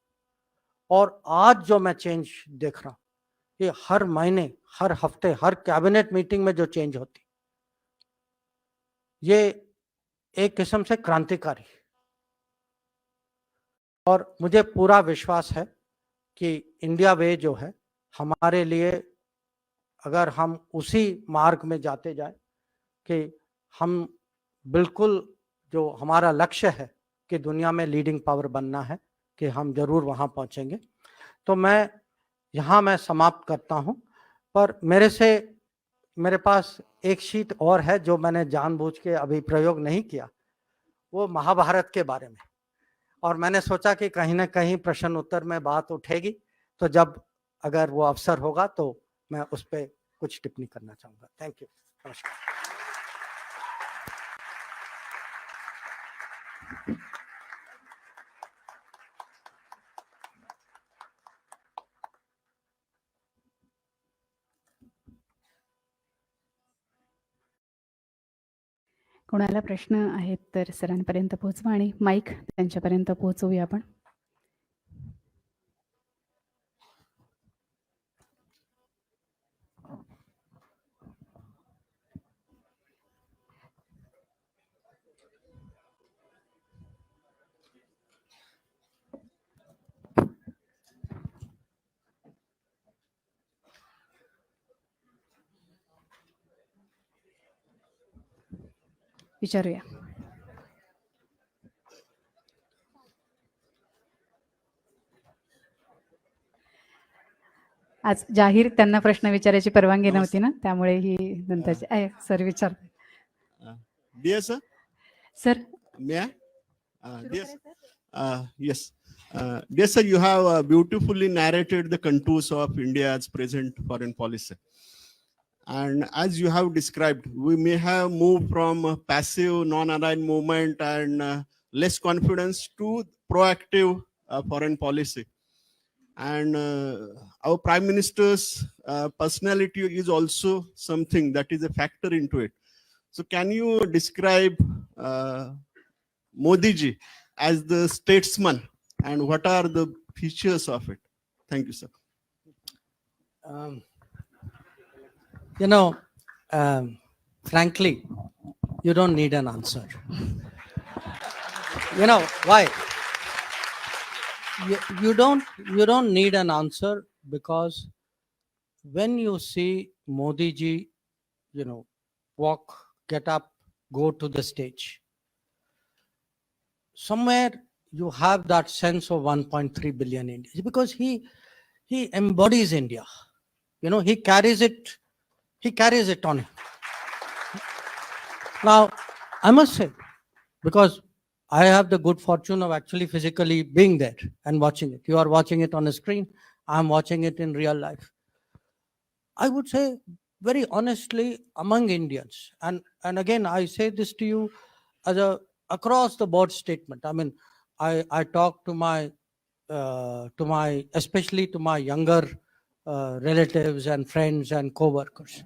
और आज जो मैं चेंज देख रहा हूँ, ये हर महीने, हर हफ्ते, हर कैबिनेट मीटिंग में जो चेंज होती, ये एक किस्म से क्रांतिकारी। और मुझे पूरा विश्वास है कि इंडिया वे जो है हमारे लिए, अगर हम उसी मार्ग में जाते जाए कि हम बिल्कुल जो हमारा लक्ष्य है कि दुनिया में लीडिंग पावर बनना है, कि हम जरूर वहां पहुंचेंगे। तो मैं समाप्त करता हूं, पर मेरे पास एक शीट और है जो मैंने जानबूझ के अभी प्रयोग नहीं किया, वो महाभारत के बारे में। और मैंने सोचा कि कहीं ना कहीं प्रश्न उत्तर में बात उठेगी, तो जब अगर वो अवसर होगा तो मैं उस पर कुछ टिप्पणी करना चाहूंगा। थैंक यू, नमस्कार। कोणाला प्रश्न आहेत तर सरांपर्यंत पोहोचवा आणि माईक त्यांच्यापर्यंत पोहोचवूया आपण. विचारूया. आज जाहीर त्यांना प्रश्न विचारायची परवानगी नव्हती ना, त्यामुळे ही नंतरची आहे. सर विचार. Dear sir. Sir. May I? Yes. Dear sir, you have beautifully narrated the contours of India's present foreign policy. And as you have described, we may have moved from passive, non-aligned movement and less confidence to proactive foreign policy. and our Prime Minister's personality is also something that is a factor into it. So can you describe Modi ji as the statesman, and what are the features of it? Thank you, sir. You know, frankly, you don't need an answer. You know why? You don't need an answer, because when you see Modi ji, you know, walk, get up, go to the stage, somewhere you have that sense of 1.3 billion Indians, because he embodies India. You know, he carries it on him. Now, I must say, because I have the good fortune of actually physically being there and watching it. You are watching it on a screen. I'm watching it in real life. I would say very honestly, among Indians, and again, I say this to you as a across the board statement. I mean, I talk to my especially to my younger relatives and friends and co-workers.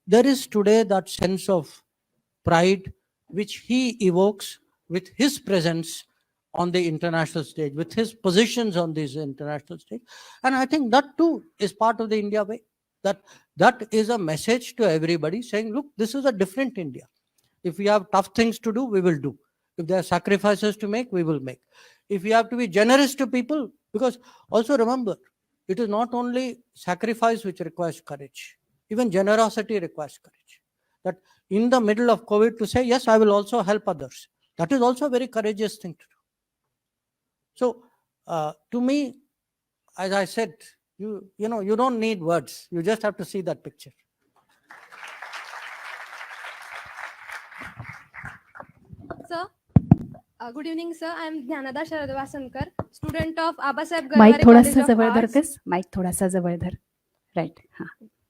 There is today that sense of pride which he evokes with his presence on the international stage, with his positions on this international stage. And I think that too is part of the India way. That is a message to everybody saying, look, this is a different India. If we have tough things to do, we will do. If there are sacrifices to make, we will make. If we have to be generous to people, because also remember, it is not only sacrifice which requires courage, even generosity requires courage. That in the middle of COVID to say, yes, I will also help others. That is also a very courageous thing to do. So to me, as I said, you know, you don't need words. You just have to see that picture. Sir, good evening, sir. I am Jnanada Sharadvasankar, student of Abasaheb mic Garware थोडासा College of जवळ Arts. धरतेस माईक थोडासा जवळ धर राईट हा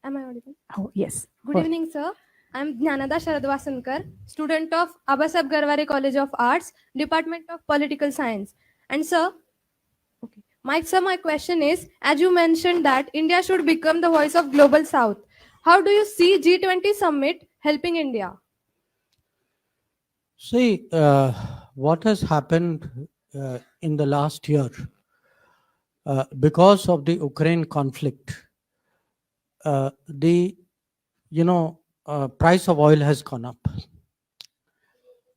Am I audible? हो yes Good evening, sir. I am Jnanada Sharadvasankar, student of Abasaheb Garware College of Arts, Department of Political Science. And sir, my question is, as you mentioned that India should become the voice of Global South, how do you see G20 summit helping India? See, what has happened in the last year, because of the Ukraine conflict, the price of oil has gone up.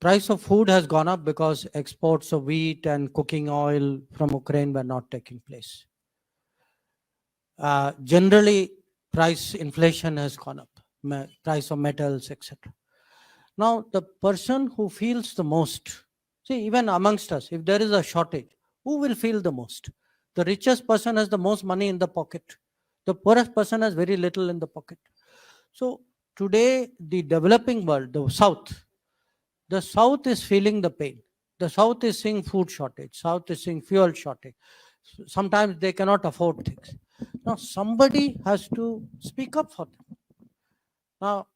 Price of food has gone up because exports of wheat and cooking oil from Ukraine were not taking place. Generally, price inflation has gone up, price of metals, etc. Now, the person who feels the most, see, even amongst us, if there is a shortage, who will feel the most? The richest person has the most money in the pocket. The poorest person has very little in the pocket. So today, the developing world, the South is feeling the pain. The South is seeing food shortage. South is seeing fuel shortage. Sometimes they cannot afford things. Now, somebody has to speak up for them. Now,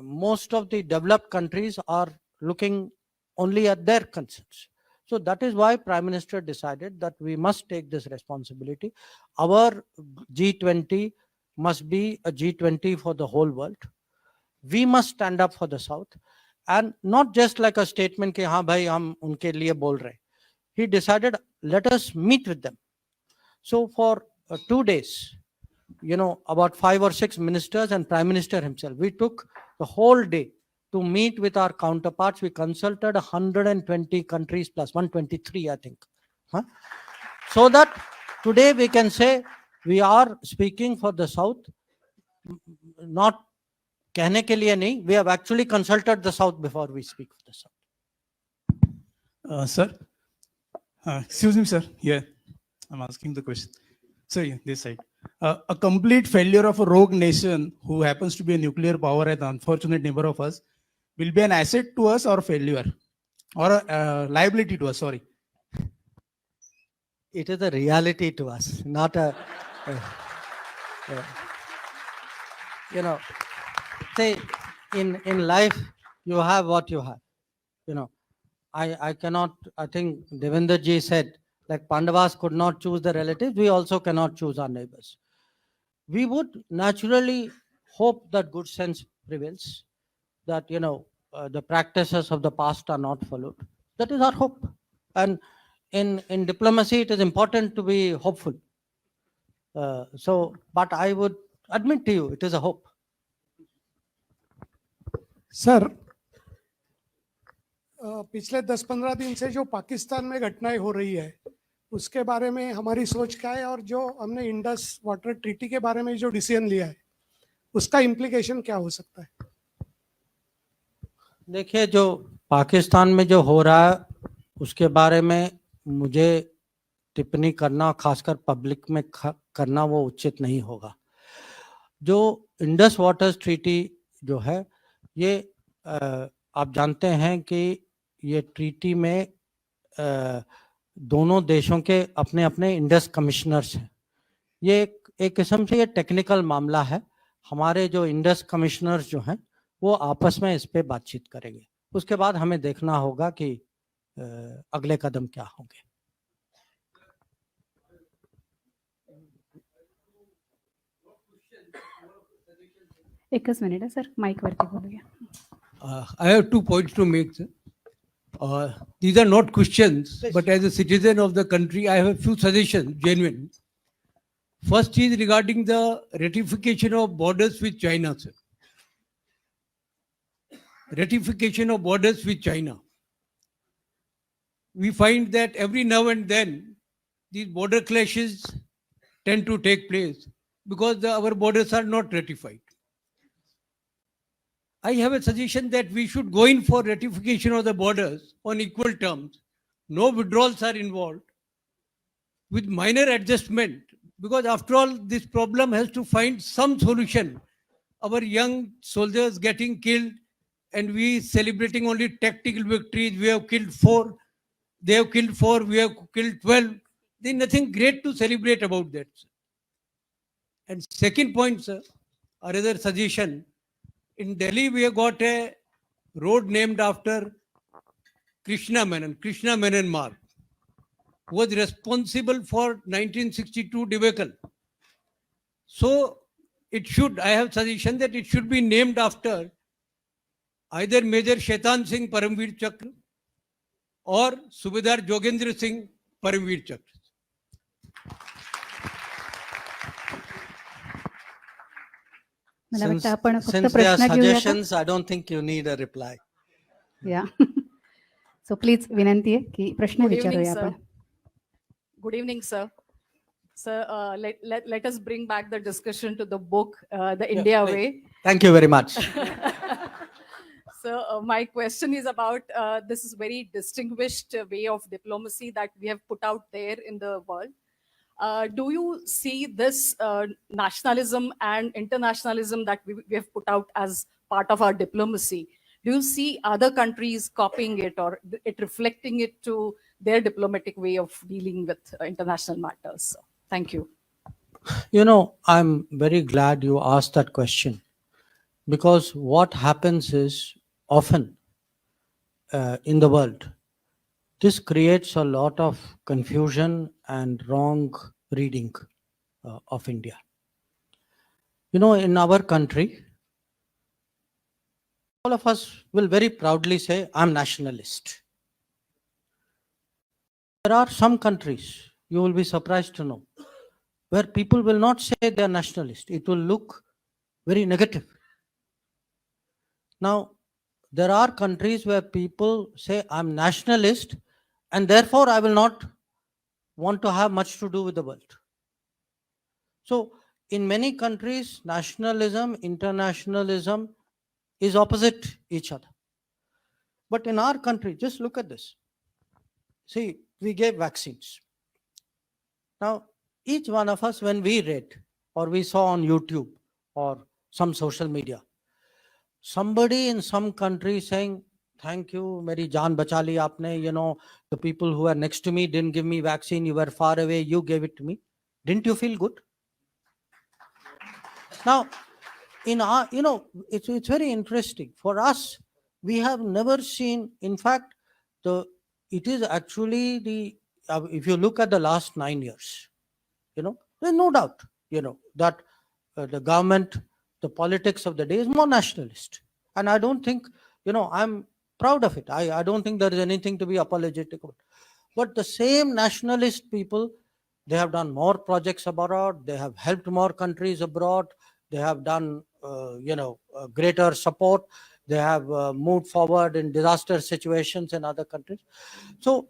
most of the developed countries are looking only at their concerns. So that is why Prime Minister decided that we must take this responsibility. Our G20 must be a G20 for the whole world. We must stand up for the South, and not just like a statement कि हाँ भाई हम उनके लिए बोल रहे. He decided, let us meet with them. So for 2 days, about 5 or 6 ministers and Prime Minister himself, we took the whole day to meet with our counterparts. We consulted 120 countries plus 123, I think. So that today we can say we are speaking for the South, not कहने के लिए नहीं. We have actually consulted the South before we speak for the South. Sir, excuse me, sir. Yeah, I'm asking the question. Sir, yeah, this side. A complete failure of a rogue nation who happens to be a nuclear power, and the unfortunate neighbor of us, will be an asset to us or failure, or a liability to us. Sorry. It is a reality to us, not a. Say, in life, you have what you have. I cannot. I think Devendra ji said Like Pandavas could not choose the relatives, we also cannot choose our neighbors. We would naturally hope that good sense prevails, that the practices of the past are not followed. That is our hope. And in diplomacy, it is important to be hopeful. But I would admit to you, it is a hope. Sir पिछले 10-15 दिन से जो पाकिस्तान में घटनाएं हो रही है उसके बारे में हमारी सोच क्या है, और जो हमने इंडस वाटर ट्रीटी के बारे में जो डिसीजन लिया है उसका इम्प्लीकेशन क्या हो सकता है? देखिए, जो पाकिस्तान में जो हो रहा है उसके बारे में मुझे टिप्पणी करना, खासकर पब्लिक में करना, वो उचित नहीं होगा। जो इंडस वाटर ट्रीटी जो है, ये आप जानते हैं कि ये ट्रीटी में दोनों देशों के अपने अपने इंडस कमिश्नर्स हैं। ये एक किस्म से ये टेक्निकल मामला है। हमारे जो इंडस कमिश्नर्स जो हैं वो आपस में इस पे बातचीत करेंगे। उसके बाद हमें देखना होगा कि अगले कदम क्या होंगे। एकच मिनिट आहे सर, माईक वरती बोलूया. I have 2 points to make, sir. These are not questions, Please. but as a citizen of the country, I have a few suggestions, genuine. First is regarding the ratification of borders with China, sir. Ratification of borders with China. We find that every now and then, these border clashes tend to take place because our borders are not ratified. I have a suggestion that we should go in for ratification of the borders on equal terms. No withdrawals are involved with minor adjustment, because after all, this problem has to find some solution. Our young soldiers getting killed and we celebrating only tactical victories. We have killed 4, they have killed 4, we have killed 12. There is nothing great to celebrate about that, sir. And second point, sir, or rather suggestion, in Delhi, we have got a road named after Krishna Menon Marg, who was responsible for 1962 debacle. So it should, I have suggestion that it should be named after either Major Shaitan Singh Paramveer Chakra or Subedar Jogendra Singh Paramveer Chakra. मला वाटतं आपण फक्त Since there are प्रश्न घेऊया का? suggestions, I don't think you need a reply. या सो प्लीज विनंती आहे की प्रश्न Good evening, विचारूया sir. आपण. Good evening, sir. Sir, let us bring back the discussion to the book, The India please. Way. Thank you very much. So my question is about this very distinguished way of diplomacy that we have put out there in the world. Do you see this nationalism and internationalism that we have put out as part of our diplomacy? Do you see other countries copying it or it reflecting it to their diplomatic way of dealing with international matters? So, thank you. I'm very glad you asked that question, because what happens is often in the world, this creates a lot of confusion and wrong reading of India. In our country, all of us will very proudly say, I'm nationalist. There are some countries, you will be surprised to know, where people will not say they are nationalist. It will look very negative. Now, there are countries where people say, I'm nationalist, and therefore I will not want to have much to do with the world. So, in many countries, nationalism, internationalism is opposite each other. But in our country, just look at this. See, we gave vaccines. Now, each one of us, when we read or we saw on YouTube or some social media, somebody in some country saying, thank you, meri jaan bacha li aapne, the people who were next to me didn't give me vaccine, you were far away, you gave it to me. Didn't you feel good? Now, in our, it's very interesting. For us, we have never seen, in fact, it is actually the if you look at the last 9 years, there's no doubt, that the government, the politics of the day is more nationalist. And I don't think, I'm proud of it. I don't think there is anything to be apologetic about. But the same nationalist people, they have done more projects abroad. They have helped more countries abroad. They have done, greater support. They have moved forward in disaster situations in other countries. So,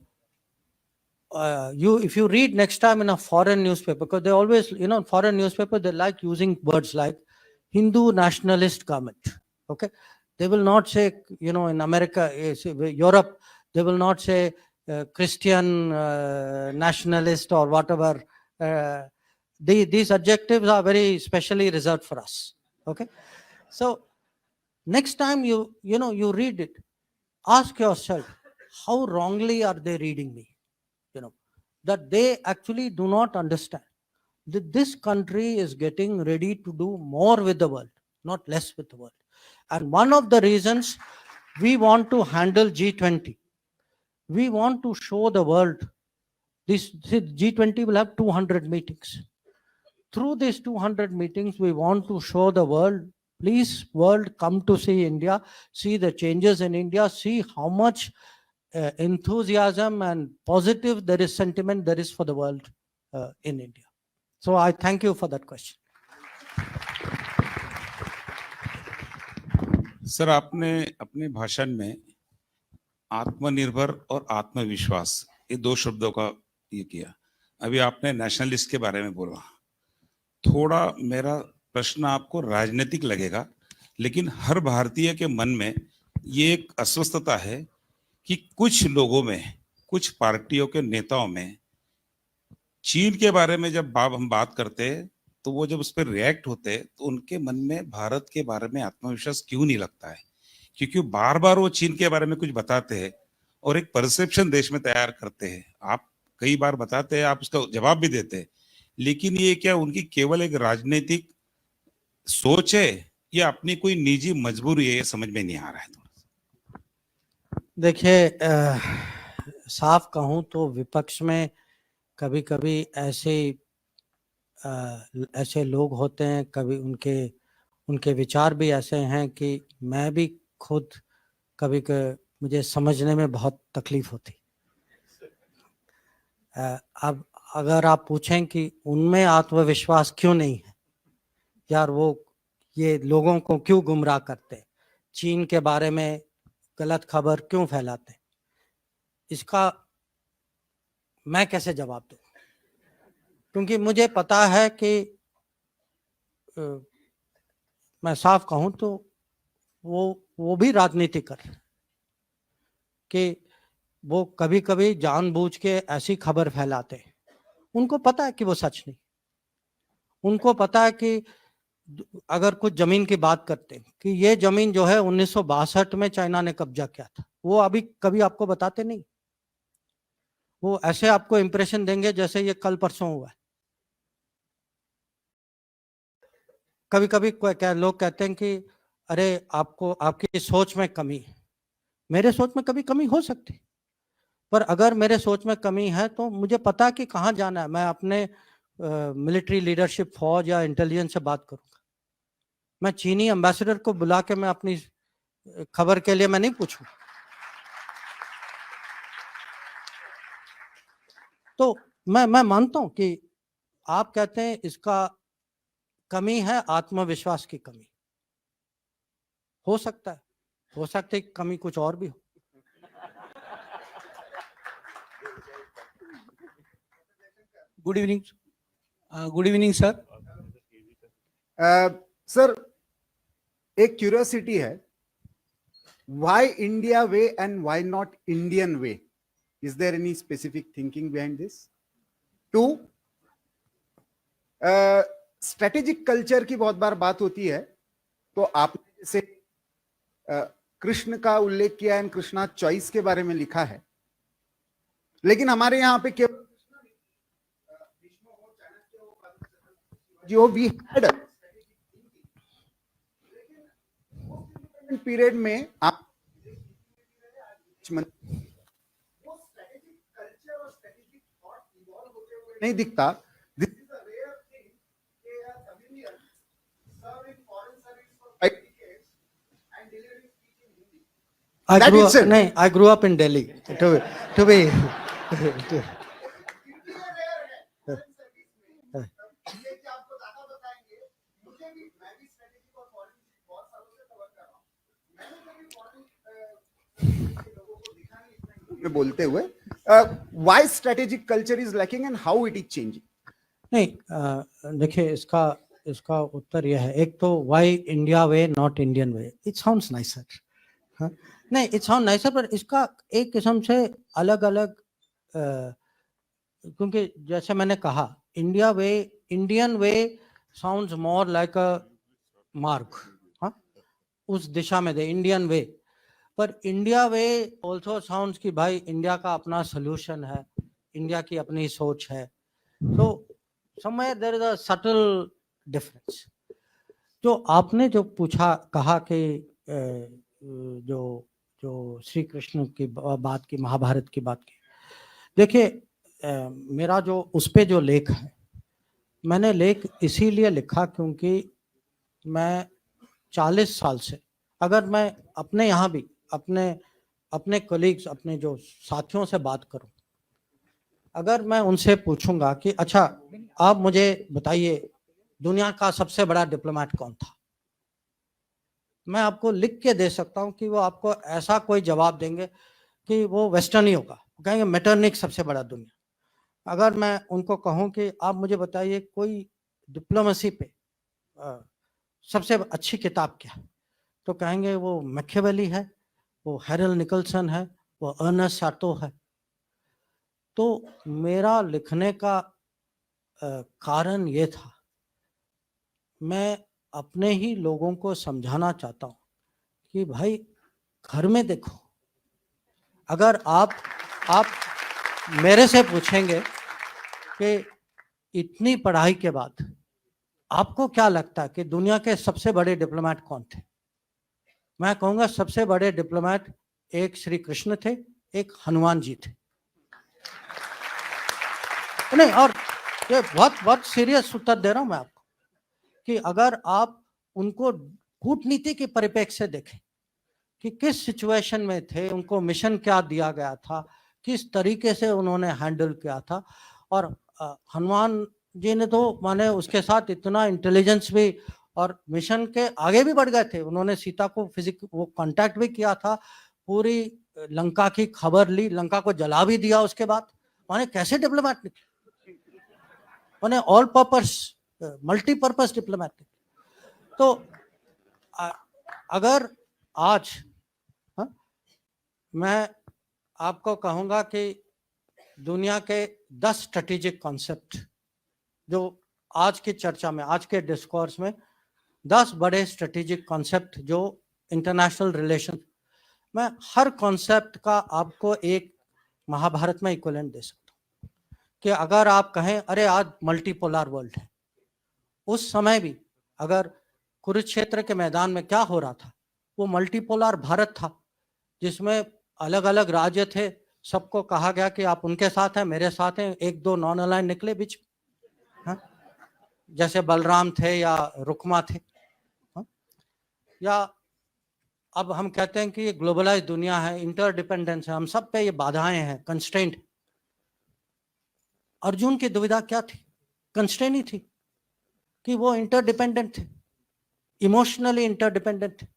if you read next time in a foreign newspaper, because they always, foreign newspaper, they like using words like Hindu nationalist government. Okay, they will not say, in America, Europe, they will not say Christian nationalist or whatever. These adjectives are very specially reserved for us. Okay, so next time you read it, ask yourself, how wrongly are they reading me? That they actually do not understand that this country is getting ready to do more with the world, not less with the world. And one of the reasons we want to handle G20, we want to show the world, this G20 will have 200 meetings. Through these 200 meetings, we want to show the world, please world, come to see India, see the changes in India, see how much enthusiasm and positive there is sentiment there is for the world in India. So I thank you for that question. Sir, आपने अपने भाषण में आत्मनिर्भर और आत्मविश्वास ये दो शब्दों का ये किया. अभी आपने नेशनलिस्ट के बारे में बोला. थोड़ा मेरा प्रश्न आपको राजनीतिक लगेगा, लेकिन हर भारतीय के मन में ये एक अस्वस्थता है कि कुछ लोगों में, कुछ पार्टियों के नेताओं में चीन के बारे में जब हम बात करते हैं तो वो जब उस पर रिएक्ट होते हैं तो उनके मन में भारत के बारे में आत्मविश्वास क्यों नहीं लगता है? क्योंकि बार बार वो चीन के बारे में कुछ बताते हैं और एक परसेप्शन देश में तैयार करते हैं. आप कई बार बताते हैं, आप उसका जवाब भी देते हैं, लेकिन ये क्या उनकी केवल एक राजनीतिक सोच है या अपनी कोई निजी मजबूरी है? ये समझ में नहीं आ रहा है. देखिए, साफ कहूं तो विपक्ष में कभी कभी ऐसे लोग होते हैं, कभी उनके विचार भी ऐसे हैं कि मैं भी खुद कभी मुझे समझने में बहुत तकलीफ होती. अब अगर आप पूछें कि उनमें आत्मविश्वास क्यों नहीं है, यार वो ये लोगों को क्यों गुमराह करते, चीन के बारे में गलत खबर क्यों फैलाते, इसका मैं कैसे जवाब दूं? क्योंकि मुझे पता है कि मैं साफ कहूं तो वो भी राजनीति कर रहे हैं कि वो कभी कभी जानबूझ के ऐसी खबर फैलाते हैं. उनको पता है कि वो सच नहीं. उनको पता है कि अगर कुछ जमीन की बात करते हैं कि ये जमीन जो है 1962 में चाइना ने कब्जा किया था, वो अभी कभी आपको बताते नहीं. वो ऐसे आपको इंप्रेशन देंगे जैसे ये कल परसों हुआ है. कभी कभी लोग कहते हैं कि अरे आपको आपकी सोच में कमी है. मेरे सोच में कभी कमी हो सकती, पर अगर मेरे सोच में कमी है तो मुझे पता है कि कहाँ जाना है. मैं अपने मिलिट्री लीडरशिप, फौज या इंटेलिजेंस से बात करूंगा. मैं चीनी एम्बेसडर को बुला के मैं अपनी खबर के लिए मैं नहीं पूछूंगा. तो मैं मानता हूं कि आप कहते हैं इसका कमी है, आत्मविश्वास की कमी हो सकता है कमी कुछ और भी हो. Good evening. Good evening, sir. Sir, एक क्यूरियोसिटी है, why India way and why not Indian way? Is there any specific thinking behind this? 2, strategic culture की बहुत बार बात होती है, तो आपने जैसे कृष्ण का उल्लेख किया है, कृष्णा चॉइस के बारे में लिखा है, लेकिन हमारे यहाँ पे केवल जो वी हैड पीरियड में आप नहीं दिखता. This is a rare thing. They are civilians serving foreign service for 5 decades and delivering speech in Hindi. That itself. नहीं, I grew up in Delhi. To be ये कि आपको ज्यादा बताएंगे, मुझे भी, मैं भी स्ट्रेटेजी और फॉरेन बहुत सालों से कवर कर रहा हूँ. मैंने कभी फॉरेन लोगों को दिखा नहीं इतना हिंदी में बोलते हुए. Why strategic culture is lacking and how it is changing? नहीं, देखिए इसका उत्तर यह है. एक तो why India way not Indian way. It sounds nicer. हाँ, नहीं, इट साउंड नाइसर, पर इसका एक किस्म से अलग अलग, क्योंकि जैसे मैंने कहा, Indian way sounds more like a mark. हाँ, उस दिशा में दे इंडियन वे. पर इंडिया वे ऑल्सो साउंड्स कि भाई इंडिया का अपना सोल्यूशन है, इंडिया की अपनी सोच है. तो somewhere there is a subtle difference. जो आपने जो पूछा, कहा कि जो श्री कृष्ण की बात की, महाभारत की बात की, देखिए मेरा जो उस पे जो लेख है, मैंने लेख इसीलिए लिखा क्योंकि मैं 40 साल से, अगर मैं अपने यहाँ भी अपने कलीग्स, अपने जो साथियों से बात करूं, अगर मैं उनसे पूछूंगा कि अच्छा आप मुझे बताइए दुनिया का सबसे बड़ा डिप्लोमेट कौन था, मैं आपको लिख के दे सकता हूं कि वो आपको ऐसा कोई जवाब देंगे कि वो वेस्टर्न ही होगा. कहेंगे मेटरनिक सबसे बड़ा दुनिया. अगर मैं उनको कहूं कि आप मुझे बताइए कोई डिप्लोमेसी पे सबसे अच्छी किताब क्या है, तो कहेंगे वो मैकियावेली है, वो हैरल्ड निकलसन है, वो अर्नेस्ट साटो है. तो मेरा लिखने का कारण ये था, मैं अपने ही लोगों को समझाना चाहता हूं कि भाई घर में देखो, अगर आप मेरे से पूछेंगे कि इतनी पढ़ाई के बाद आपको क्या लगता है कि दुनिया के सबसे बड़े डिप्लोमेट कौन थे, मैं कहूंगा सबसे बड़े डिप्लोमेट एक श्री कृष्ण थे, एक हनुमान जी थे. नहीं, और ये बहुत सीरियस उत्तर दे रहा हूं मैं आपको कि अगर आप उनको कूटनीति के परिप्रेक्ष्य से देखें कि किस सिचुएशन में थे, उनको मिशन क्या दिया गया था, किस तरीके से उन्होंने हैंडल किया था. और हनुमान जी ने तो माने उसके साथ इतना इंटेलिजेंस भी, और मिशन के आगे भी बढ़ गए थे. उन्होंने सीता को वो कांटेक्ट भी किया था, पूरी लंका की खबर ली, लंका को जला भी दिया. उसके बाद माने कैसे डिप्लोमेट निकले, माने ऑल पर्पस मल्टीपर्पस डिप्लोमेट. तो अगर आज मैं आपको कहूंगा कि दुनिया के 10 स्ट्रेटेजिक कॉन्सेप्ट जो आज की चर्चा में, आज के डिस्कोर्स में 10 बड़े स्ट्रेटेजिक कॉन्सेप्ट जो इंटरनेशनल रिलेशन, मैं हर कॉन्सेप्ट का आपको एक महाभारत में इक्विवेलेंट दे सकता हूं कि अगर आप कहें अरे आज मल्टीपोलर वर्ल्ड है, उस समय भी अगर कुरुक्षेत्र के मैदान में क्या हो रहा था, वो मल्टीपोलर भारत था जिसमें अलग अलग राज्य थे, सबको कहा गया कि आप उनके साथ हैं, मेरे साथ हैं. एक दो नॉन अलाइन निकले बीच, हाँ? जैसे बलराम थे या रुक्मा थे, हाँ? या अब हम कहते हैं कि ये ग्लोबलाइज दुनिया है, इंटरडिपेंडेंस है, हम सब पे ये बाधाएं हैं, कंस्ट्रेंट. अर्जुन की दुविधा क्या थी? कंस्ट्रेंट ही थी कि वो इंटरडिपेंडेंट थे, इमोशनली इंटरडिपेंडेंट थे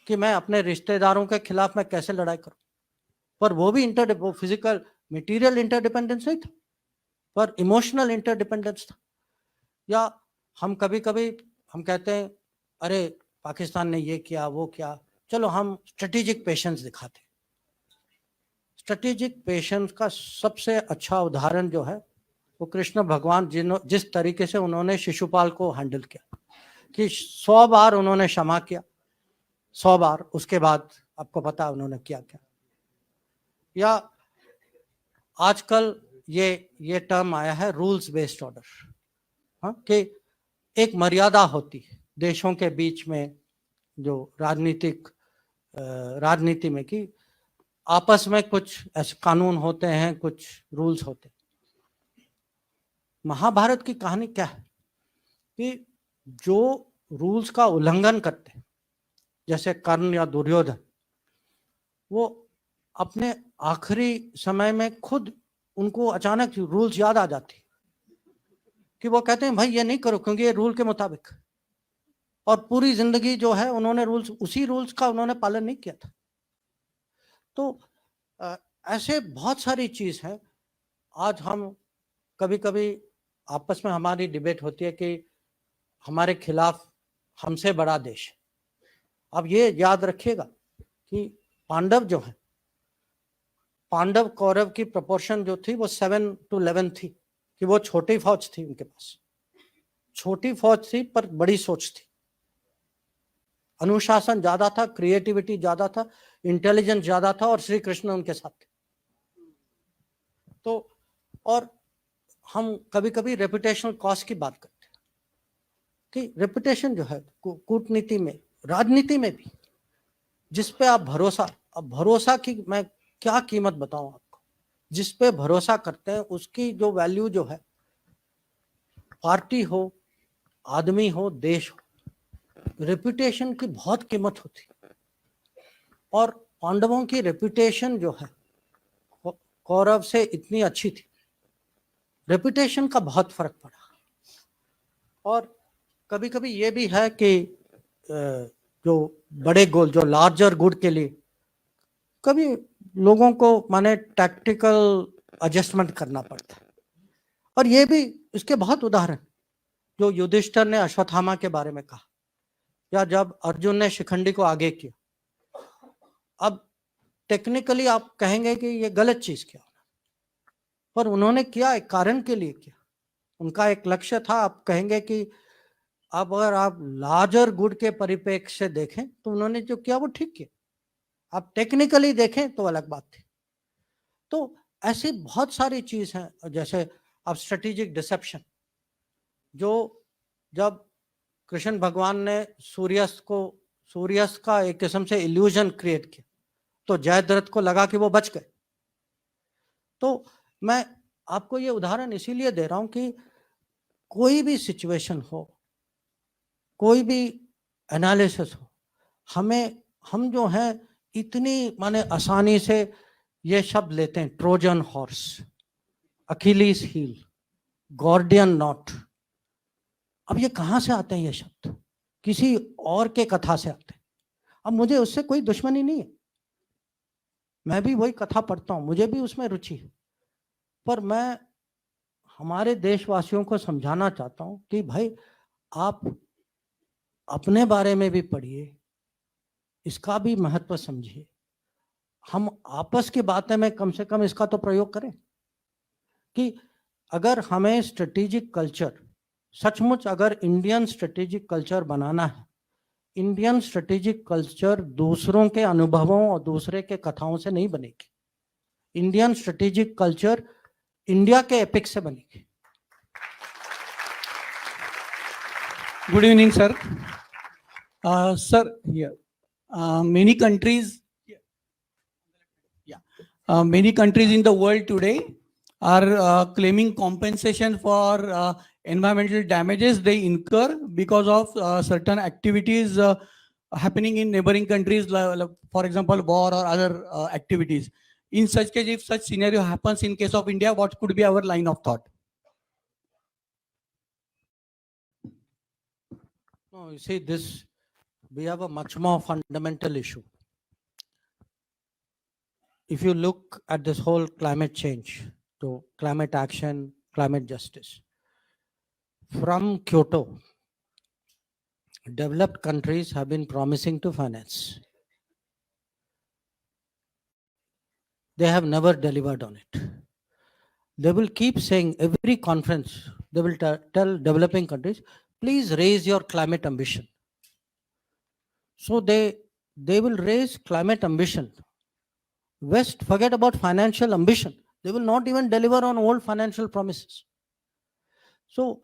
कि मैं अपने रिश्तेदारों के खिलाफ मैं कैसे लड़ाई करूं. पर वो भी वो फिजिकल मटेरियल इंटरडिपेंडेंस नहीं था, पर इमोशनल इंटरडिपेंडेंस था. या हम कभी कभी हम कहते हैं अरे पाकिस्तान ने ये किया वो किया, चलो हम स्ट्रेटेजिक पेशेंस दिखाते. स्ट्रेटेजिक पेशेंस का सबसे अच्छा उदाहरण जो है वो कृष्ण भगवान जिस तरीके से उन्होंने शिशुपाल को हैंडल किया कि 100 बार उन्होंने क्षमा किया, 100 बार, उसके बाद आपको पता उन्होंने किया क्या. या आजकल ये टर्म आया है रूल्स बेस्ड ऑर्डर, हाँ, कि एक मर्यादा होती है देशों के बीच में जो राजनीति में कि आपस में कुछ ऐसे कानून होते हैं, कुछ रूल्स होते हैं. महाभारत की कहानी क्या है कि जो रूल्स का उल्लंघन करते हैं, जैसे कर्ण या दुर्योधन, वो अपने आखिरी समय में खुद उनको अचानक रूल्स याद आ जाती कि वो कहते हैं भाई ये नहीं करो क्योंकि ये रूल के मुताबिक, और पूरी जिंदगी जो है उन्होंने उसी रूल्स का उन्होंने पालन नहीं किया था। तो ऐसे बहुत सारी चीज है। आज हम कभी कभी आपस में हमारी डिबेट होती है कि हमारे खिलाफ हमसे बड़ा देश है। अब ये याद रखिएगा कि पांडव जो है, पांडव कौरव की प्रोपोर्शन जो थी वो 7-11 थी, कि वो छोटी फौज थी, उनके पास छोटी फौज थी पर बड़ी सोच थी, अनुशासन ज्यादा था, क्रिएटिविटी ज्यादा था, इंटेलिजेंस ज्यादा था, और श्री कृष्ण उनके साथ थे। तो और हम कभी कभी रेपुटेशनल कॉस्ट की बात करते हैं कि रेपुटेशन जो है कूटनीति में, राजनीति में भी, जिस पे आप भरोसा, अब भरोसा की मैं क्या कीमत बताऊं आपको, जिस पे भरोसा करते हैं उसकी जो वैल्यू जो है, पार्टी हो, आदमी हो, देश हो, रेपुटेशन की बहुत कीमत होती। और पांडवों की रेपुटेशन जो है कौरव से इतनी अच्छी थी, रेपुटेशन का बहुत फर्क पड़ा। और कभी कभी ये भी है कि जो बड़े गोल, जो लार्जर गुड के लिए कभी लोगों को माने टैक्टिकल एडजस्टमेंट करना पड़ता है। और ये भी इसके बहुत उदाहरण, जो युधिष्ठिर ने अश्वत्थामा के बारे में कहा, या जब अर्जुन ने शिखंडी को आगे किया। अब टेक्निकली आप कहेंगे कि ये गलत चीज किया, पर उन्होंने किया एक कारण के लिए किया, उनका एक लक्ष्य था। आप कहेंगे कि अब अगर आप लार्जर गुड के परिप्रेक्ष्य से देखें तो उन्होंने जो किया वो ठीक किया, आप टेक्निकली देखें तो अलग बात थी। तो ऐसी बहुत सारी चीज हैं, जैसे अब स्ट्रेटेजिक डिसेप्शन, जो जब कृष्ण भगवान ने सूर्यास्त का एक किस्म से इल्यूजन क्रिएट किया तो जयद्रथ को लगा कि वो बच गए। तो मैं आपको ये उदाहरण इसीलिए दे रहा हूं कि कोई भी सिचुएशन हो, कोई भी एनालिसिस हो, हम जो हैं इतनी माने आसानी से ये शब्द लेते हैं, Trojan horse, Achilles heel, Gordian knot. अब ये कहां से आते हैं ये शब्द? किसी और के कथा से आते हैं। अब मुझे उससे कोई दुश्मनी नहीं है, मैं भी वही कथा पढ़ता हूं, मुझे भी उसमें रुचि है, पर मैं हमारे देशवासियों को समझाना चाहता हूं कि भाई आप अपने बारे में भी पढ़िए, इसका भी महत्व समझिए। हम आपस की बातें में कम से कम इसका तो प्रयोग करें कि अगर हमें स्ट्रेटेजिक कल्चर, सचमुच अगर इंडियन स्ट्रेटेजिक कल्चर बनाना है, इंडियन स्ट्रेटेजिक कल्चर दूसरों के अनुभवों और दूसरे के कथाओं से नहीं बनेगी। इंडियन स्ट्रेटेजिक कल्चर इंडिया के एपिक से बनेगी। Good evening, sir. Sir, here, many countries in the world today are claiming compensation for environmental damages they incur because of certain activities happening in neighboring countries, for example, war or other activities. In such case, if such scenario happens in case of India, what could be our line of thought? No, you see, we have a much more fundamental issue. If you look at this whole climate change, to climate action, climate justice, from Kyoto, developed countries have been promising to finance. They have never delivered on it. They will keep saying, every conference, they will tell developing countries, please raise your climate ambition. So they will raise climate ambition. West, forget about financial ambition. They will not even deliver on old financial promises. So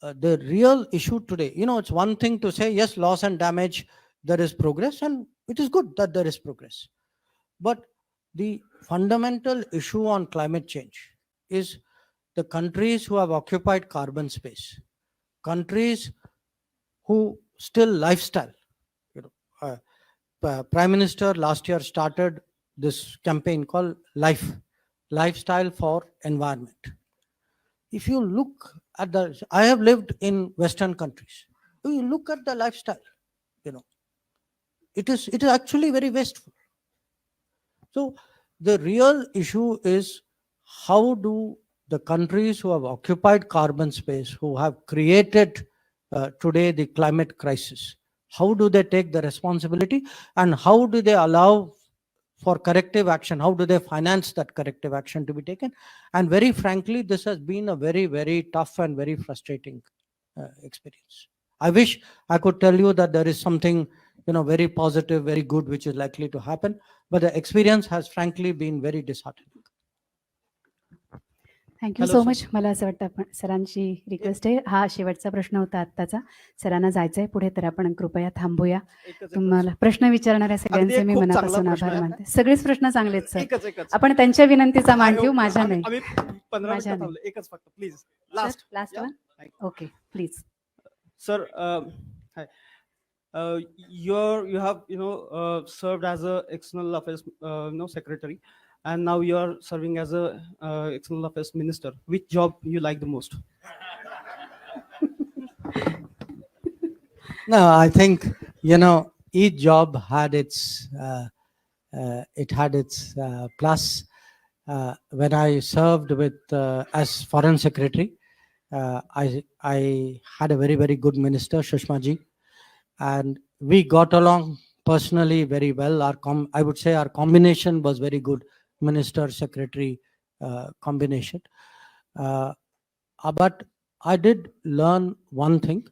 the real issue today, it's one thing to say, yes, loss and damage, there is progress, and it is good that there is progress. But the fundamental issue on climate change is the countries who have occupied carbon space, countries who still lifestyle, you know, Prime Minister last year started this campaign called Lifestyle for Environment. If you look at I have lived in Western countries. If you look at the lifestyle, you know, it is actually very wasteful. So the real issue is, how do the countries who have occupied carbon space, who have created today the climate crisis, how do they take the responsibility, and how do they allow for corrective action? How do they finance that corrective action to be taken? And very frankly, this has been a very, very tough and very frustrating experience. I wish I could tell you that there is something, you know, very positive, very good, which is likely to happen, but the experience has frankly been very disheartening. Thank you Hello, so sir. Much. मला असं वाटतं आपण सरांची रिक्वेस्ट आहे. हा शेवटचा प्रश्न होता आत्ताचा. सरांना जायचंय पुढे, तर आपण कृपया थांबूया. तुम्हाला प्रश्न विचारणाऱ्या सगळ्यांचे मी खूप चांगला मनापासून प्रश्न आभार आहे. मानते. सगळेच प्रश्न चांगले आहेत सर. एकच आपण त्यांच्या विनंतीचा मान ठेवू, माझ्या आम्ही नाही. 15 माझ्या मिनिटं नाही. थांबलो. एकच फक्त please last last one. Okay, please. sir hi you have served as a external affairs secretary, and now you are serving as a external affairs minister. Which job you like the most? No, I think, you know, each job had its plus. When I served with as foreign secretary, I had a very, very good minister, Sushma ji, and we got along personally very well. I would say our combination was very good, minister secretary combination. But I did learn one thing.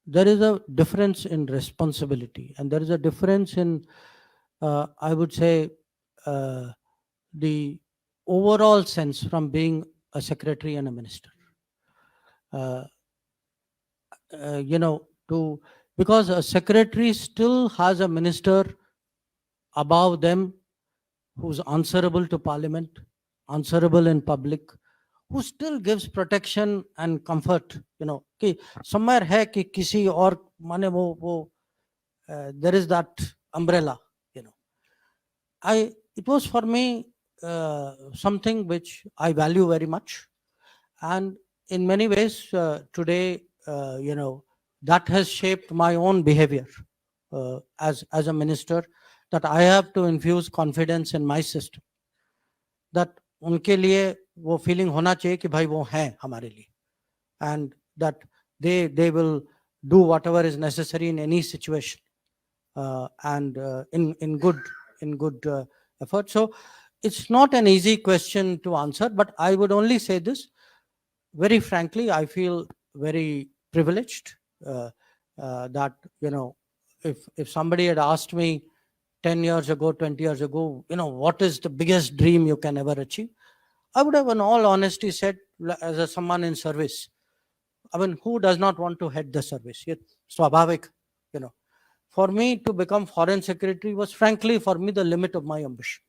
There is a difference in responsibility, and there is a difference in, I would say, the overall sense from being a secretary and a minister. You know, because a secretary still has a minister above them who's answerable to parliament, answerable in public, who still gives protection and comfort, you know, कि somewhere है कि किसी और माने वो there is that umbrella, you know. It was for me something which I value very much, and in many ways today, you know, that has shaped my own behavior as a minister, that I have to infuse confidence in my system, that उनके लिए वो feeling होना चाहिए कि भाई वो हैं हमारे लिए, and that they will do whatever is necessary in any situation, and in good effort. So it's not an easy question to answer, but I would only say this very frankly. I feel very privileged that, you know, if somebody had asked me 10 years ago, 20 years ago, you know, what is the biggest dream you can ever achieve, I would have in all honesty said, as someone in service, I mean, who does not want to head the service? It's swabhavik, you know. For me to become foreign secretary was frankly for me the limit of my ambition.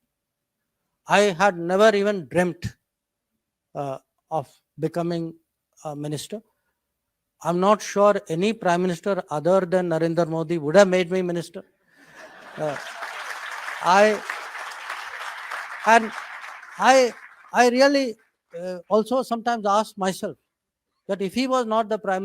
I had never even dreamt of becoming a minister. I'm not sure any prime minister other than Narendra Modi would have made me minister. I really also sometimes ask myself that if he was not the prime